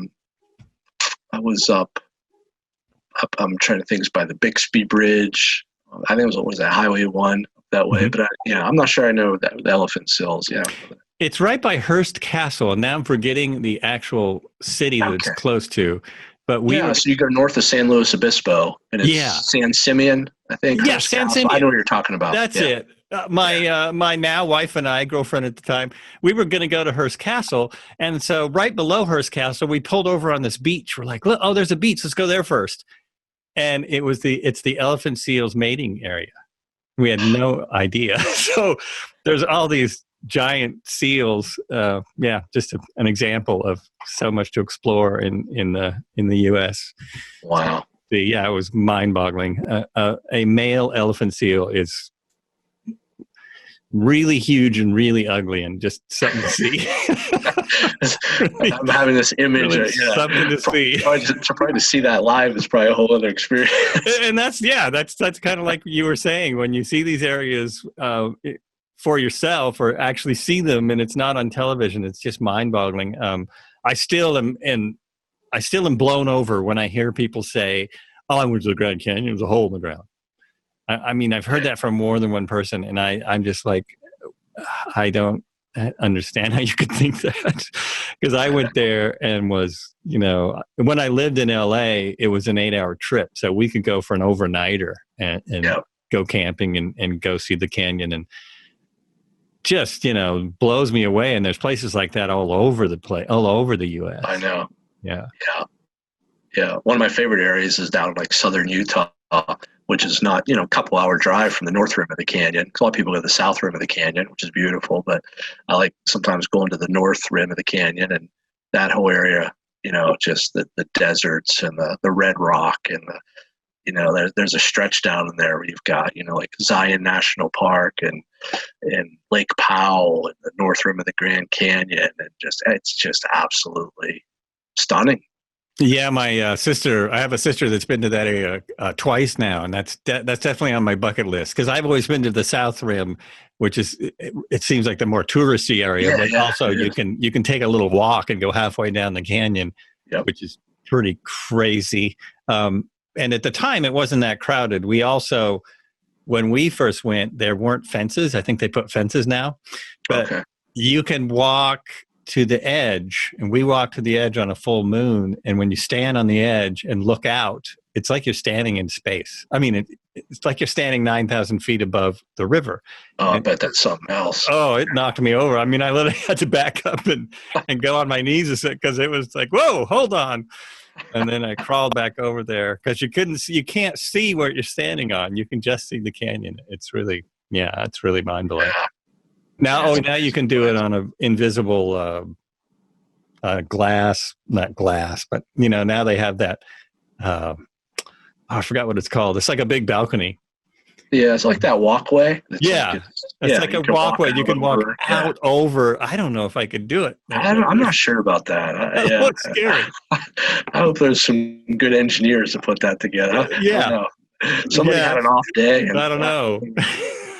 B: was up, I'm trying to think, it's by the Bixby Bridge. I think it was that Highway 1 up that way, but I'm not sure I know that the elephant seals. Yeah.
A: It's right by Hearst Castle, and now I'm forgetting the actual city that it's close to. But
B: so you go north of San Luis Obispo, and it's San Simeon, I think.
A: Yeah, San Simeon.
B: I know what you're talking about.
A: That's it. My now wife and I, girlfriend at the time, we were going to go to Hearst Castle, and so right below Hearst Castle, we pulled over on this beach. We're like, look, oh, there's a beach. Let's go there first. And it's the elephant seals mating area. We had no idea. So there's all these giant seals. Just an example of so much to explore in the U.S.
B: Wow.
A: It was mind-boggling. A male elephant seal is really huge and really ugly, and just something to see.
B: I'm having this image.
A: Really something to see.
B: Probably to see that live is probably a whole other experience.
A: And that's kind of like you were saying, when you see these areas for yourself, or actually see them, and it's not on television, it's just mind-boggling. I still am blown over when I hear people say, "Oh, I went to the Grand Canyon. There's a hole in the ground." I mean, I've heard that from more than one person, and I'm just like, I don't understand how you could think that. Because I went there and was, when I lived in LA, it was an 8-hour trip, so we could go for an overnighter and go camping and go see the canyon, and just blows me away. And there's places like that all over the U.S.
B: I know.
A: Yeah.
B: One of my favorite areas is down like southern Utah, which is not, a couple hour drive from the north rim of the canyon. A lot of people go to the south rim of the canyon, which is beautiful, but I like sometimes going to the north rim of the canyon, and that whole area, just the deserts and the red rock and there's a stretch down in there where you've got, like Zion National Park and Lake Powell and the North Rim of the Grand Canyon. And it's just absolutely stunning.
A: Yeah, my sister. I have a sister that's been to that area twice now, and that's definitely on my bucket list because I've always been to the South Rim, which is it seems like the more touristy area, but also you can take a little walk and go halfway down the canyon, which is pretty crazy. And at the time, it wasn't that crowded. We also, when we first went, there weren't fences. I think they put fences now, but you can walk to the edge, and we walked to the edge on a full moon. And when you stand on the edge and look out, it's like you're standing in space. I mean, it's like you're standing 9,000 feet above the river.
B: Oh, I bet that's something else.
A: Oh, it knocked me over. I mean, I literally had to back up and go on my knees because it was like, whoa, hold on. And then I crawled back over there because you can't see where you're standing on. You can just see the canyon. It's really mind blowing. Yeah. Now you can do it on an invisible glass, not glass, but now they have that. I forgot what it's called. It's like a big balcony.
B: Yeah, it's like that walkway.
A: It's like a walkway. You can walk out over. I don't know if I could do it.
B: I'm not sure about that.
A: That looks scary.
B: I hope there's some good engineers to put that together.
A: Yeah.
B: Somebody had an off day.
A: I don't know.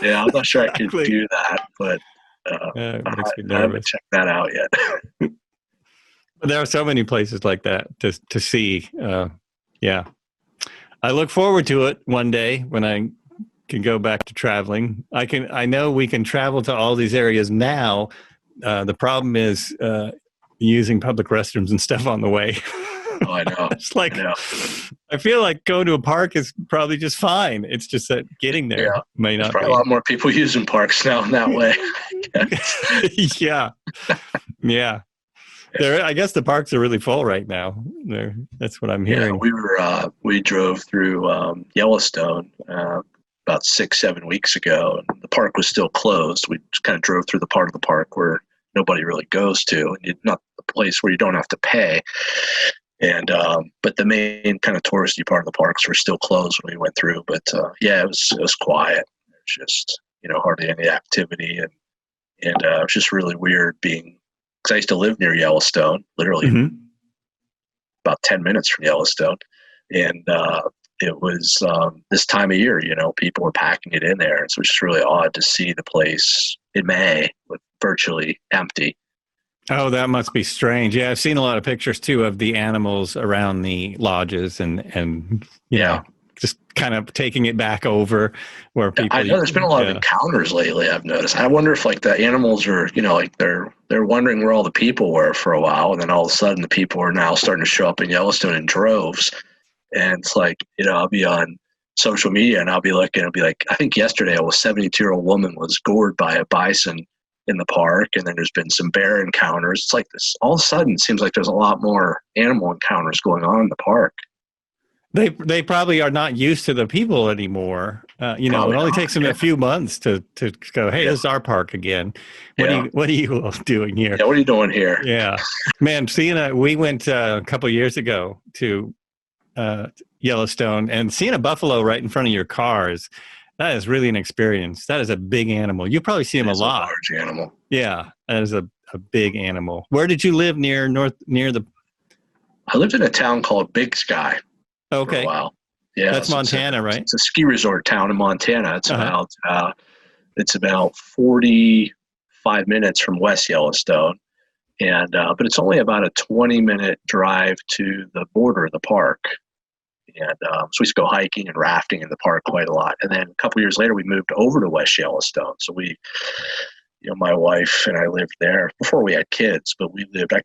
B: Yeah, I'm not sure I could do that, but
A: it makes me nervous.
B: I haven't checked that out yet.
A: There are so many places like that to see. I look forward to it one day when I can go back to traveling. I know we can travel to all these areas now. The problem is using public restrooms and stuff on the way.
B: Oh, I know.
A: It's like, I feel like going to a park is probably just fine. It's just that getting there may not be.
B: There's probably a lot more people using parks now in that way.
A: Yeah. I guess the parks are really full right now. That's what I'm hearing.
B: Yeah, we drove through Yellowstone about 6-7 weeks ago, and the park was still closed. We just kind of drove through the part of the park where nobody really goes to, and not the place where you don't have to pay. And but the main kind of touristy part of the parks were still closed when we went through. But it was quiet. It was just hardly any activity, and it was just really weird being. Because I used to live near Yellowstone, literally about 10 minutes from Yellowstone, and it was this time of year. People were packing it in there, and so it's just really odd to see the place in May with virtually empty.
A: Oh, that must be strange. Yeah, I've seen a lot of pictures too of the animals around the lodges and just kind of taking it back over where people.
B: I know there's been a lot of encounters lately. I've noticed. I wonder if like the animals are, like they're wondering where all the people were for a while, and then all of a sudden the people are now starting to show up in Yellowstone in droves, and it's like I'll be on social media and I'll be looking, I'll be like, I think yesterday a 72-year-old woman was gored by a bison in the park, and then there's been some bear encounters. It's like this all of a sudden it seems like there's a lot more animal encounters going on in the park.
A: They probably are not used to the people anymore. It only takes them a few months to go, hey, this is our park again. What are you doing here?
B: Yeah, what are you doing here?
A: Yeah, man. We went a couple of years ago to Yellowstone, and seeing a buffalo right in front of your cars, that is really an experience. That is a big animal. You probably see them a lot.
B: A large animal.
A: Yeah, that is a big animal. Where did you live near the? I
B: lived in a town called Big Sky.
A: Okay.
B: For a while. Yeah.
A: That's Montana, right?
B: It's a ski resort town in Montana. It's about 45 minutes from West Yellowstone. And but it's only about a 20-minute drive to the border of the park. And so we used to go hiking and rafting in the park quite a lot. And then a couple years later, we moved over to West Yellowstone. So my wife and I lived there before we had kids, but I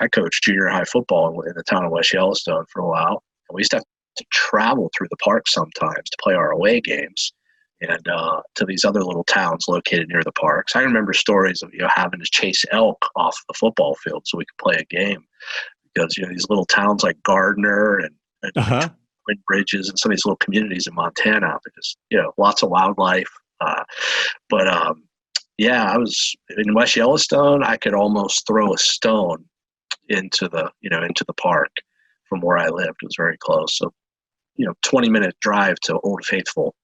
B: coached junior high football in the town of West Yellowstone for a while. And we used to have to travel through the park sometimes to play our away games and to these other little towns located near the parks. I remember stories of having to chase elk off the football field so we could play a game because these little towns like Gardner and Twin Bridges and some of these little communities in Montana, just lots of wildlife. I was in West Yellowstone. I could almost throw a stone into the park from where I lived. It was very close. So 20-minute drive to Old Faithful.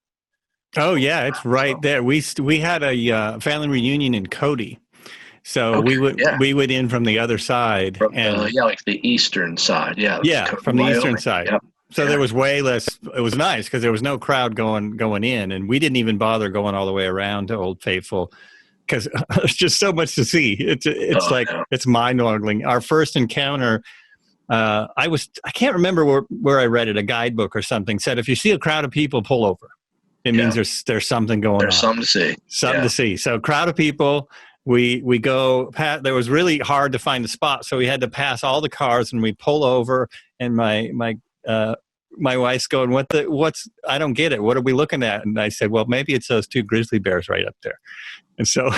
A: Oh yeah, it's right there. We had a family reunion in Cody, so we would in from the other side,
B: from
A: and
B: like the eastern side.
A: From the eastern
B: Wyoming.
A: side.
B: Yep.
A: So there was way less. It was nice because there was no crowd going in, and we didn't even bother going all the way around to Old Faithful because there's just so much to see. It's mind-boggling. Our first encounter. I can't remember where I read it, a guidebook or something, said if you see a crowd of people, pull over. It means there's something going on.
B: There's something to see.
A: Something to see. So crowd of people, we go past, there was really hard to find a spot. So we had to pass all the cars and we pull over, and my wife's going, I don't get it. What are we looking at? And I said, well, maybe it's those two grizzly bears right up there. And so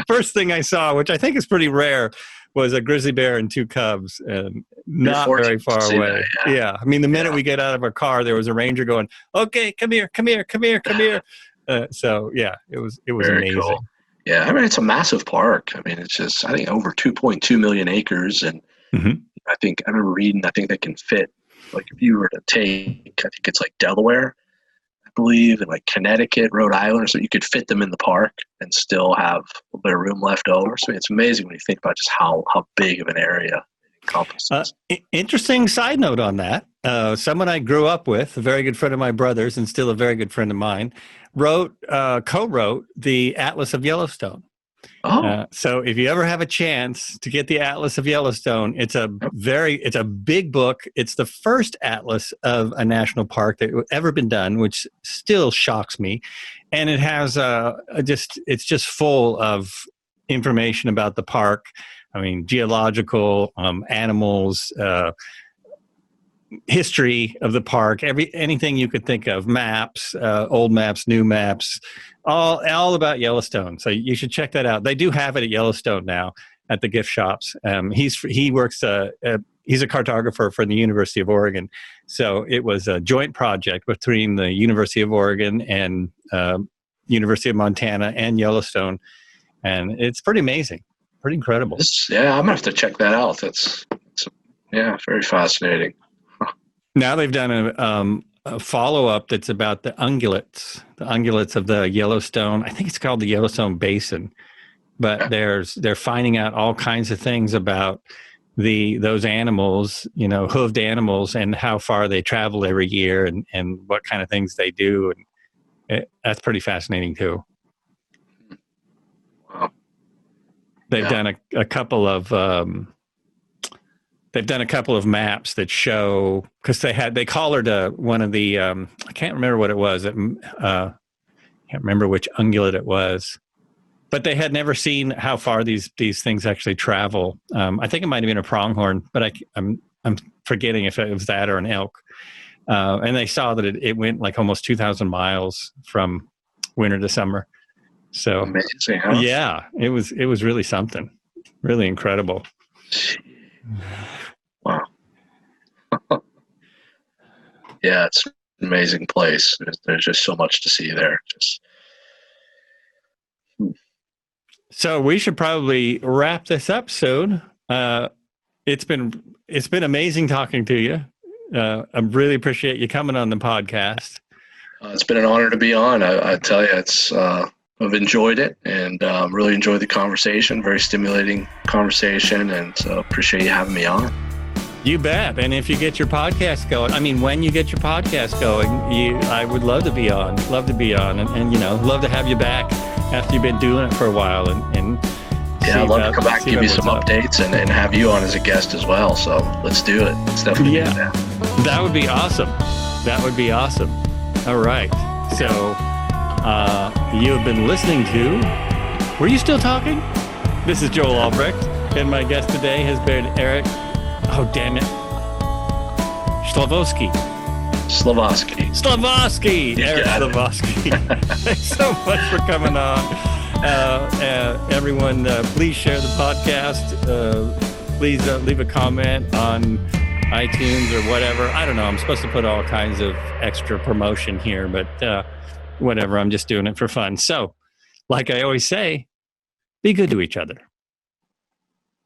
A: first thing I saw, which I think is pretty rare, was a grizzly bear and two cubs, and not very far away. Yeah. I mean, the minute we get out of our car, there was a ranger going, okay, come here. So yeah, it was very amazing. Cool.
B: Yeah. I mean, it's a massive park. I mean, it's just, I think over 2.2 million acres. And I remember reading, I think they can fit, like if you were to take, I think it's like Delaware, I believe, and like Connecticut, Rhode Island, so you could fit them in the park and still have a bit of room left over. So it's amazing when you think about just how big of an area it encompasses.
A: Interesting side note on that. Someone I grew up with, a very good friend of my brother's and still a very good friend of mine, co-wrote the Atlas of Yellowstone. So if you ever have a chance to get the Atlas of Yellowstone, it's a big book. It's the first atlas of a national park that ever been done, which still shocks me. And it has it's just full of information about the park. I mean, geological, animals, history of the park, anything you could think of, maps, old maps, new maps, all about Yellowstone. So you should check that out. They do have it at Yellowstone now at the gift shops. He works, he's a cartographer for the University of Oregon. So it was a joint project between the University of Oregon and University of Montana and Yellowstone. And it's pretty amazing, pretty incredible.
B: I'm going to have to check that out. It's very fascinating.
A: Now they've done a follow-up that's about the ungulates of the Yellowstone. I think it's called the Yellowstone Basin, but they're finding out all kinds of things about those animals, hoofed animals, and how far they travel every year, and what kind of things they do, and that's pretty fascinating too.
B: Wow.
A: They've done a couple of. They've done a couple of maps that show, because they collared one of the, I can't remember what it was. Can't remember which ungulate it was, but they had never seen how far these things actually travel. I think it might have been a pronghorn, but I'm forgetting if it was that or an elk. And they saw that it went like almost 2,000 miles from winter to summer. So
B: amazing, huh?
A: Yeah, it was really something, really incredible.
B: Wow. Yeah, it's an amazing place. There's just so much to see there.
A: So we should probably wrap this up soon. It's been amazing talking to you. I really appreciate you coming on the podcast.
B: It's been an honor to be on. I tell you, I've enjoyed it, and really enjoyed the conversation. Very stimulating conversation, and so appreciate you having me on.
A: You bet. And if you get your podcast going, when you get your podcast going, I would love to be on, and love to have you back after you've been doing it for a while. And
B: I'd love to come back, give you some updates, and have you on as a guest as well. So let's do it. Let's definitely do that.
A: That would be awesome. All right. So you have been listening to Were You Still Talking? This is Joel Albrecht, and my guest today has been Eric, Slivoskey. Eric Slivoskey. Thanks so much for coming on. Everyone, please share the podcast. Please leave a comment on iTunes or whatever. I don't know. I'm supposed to put all kinds of extra promotion here, but whatever. I'm just doing it for fun. So, like I always say, be good to each other.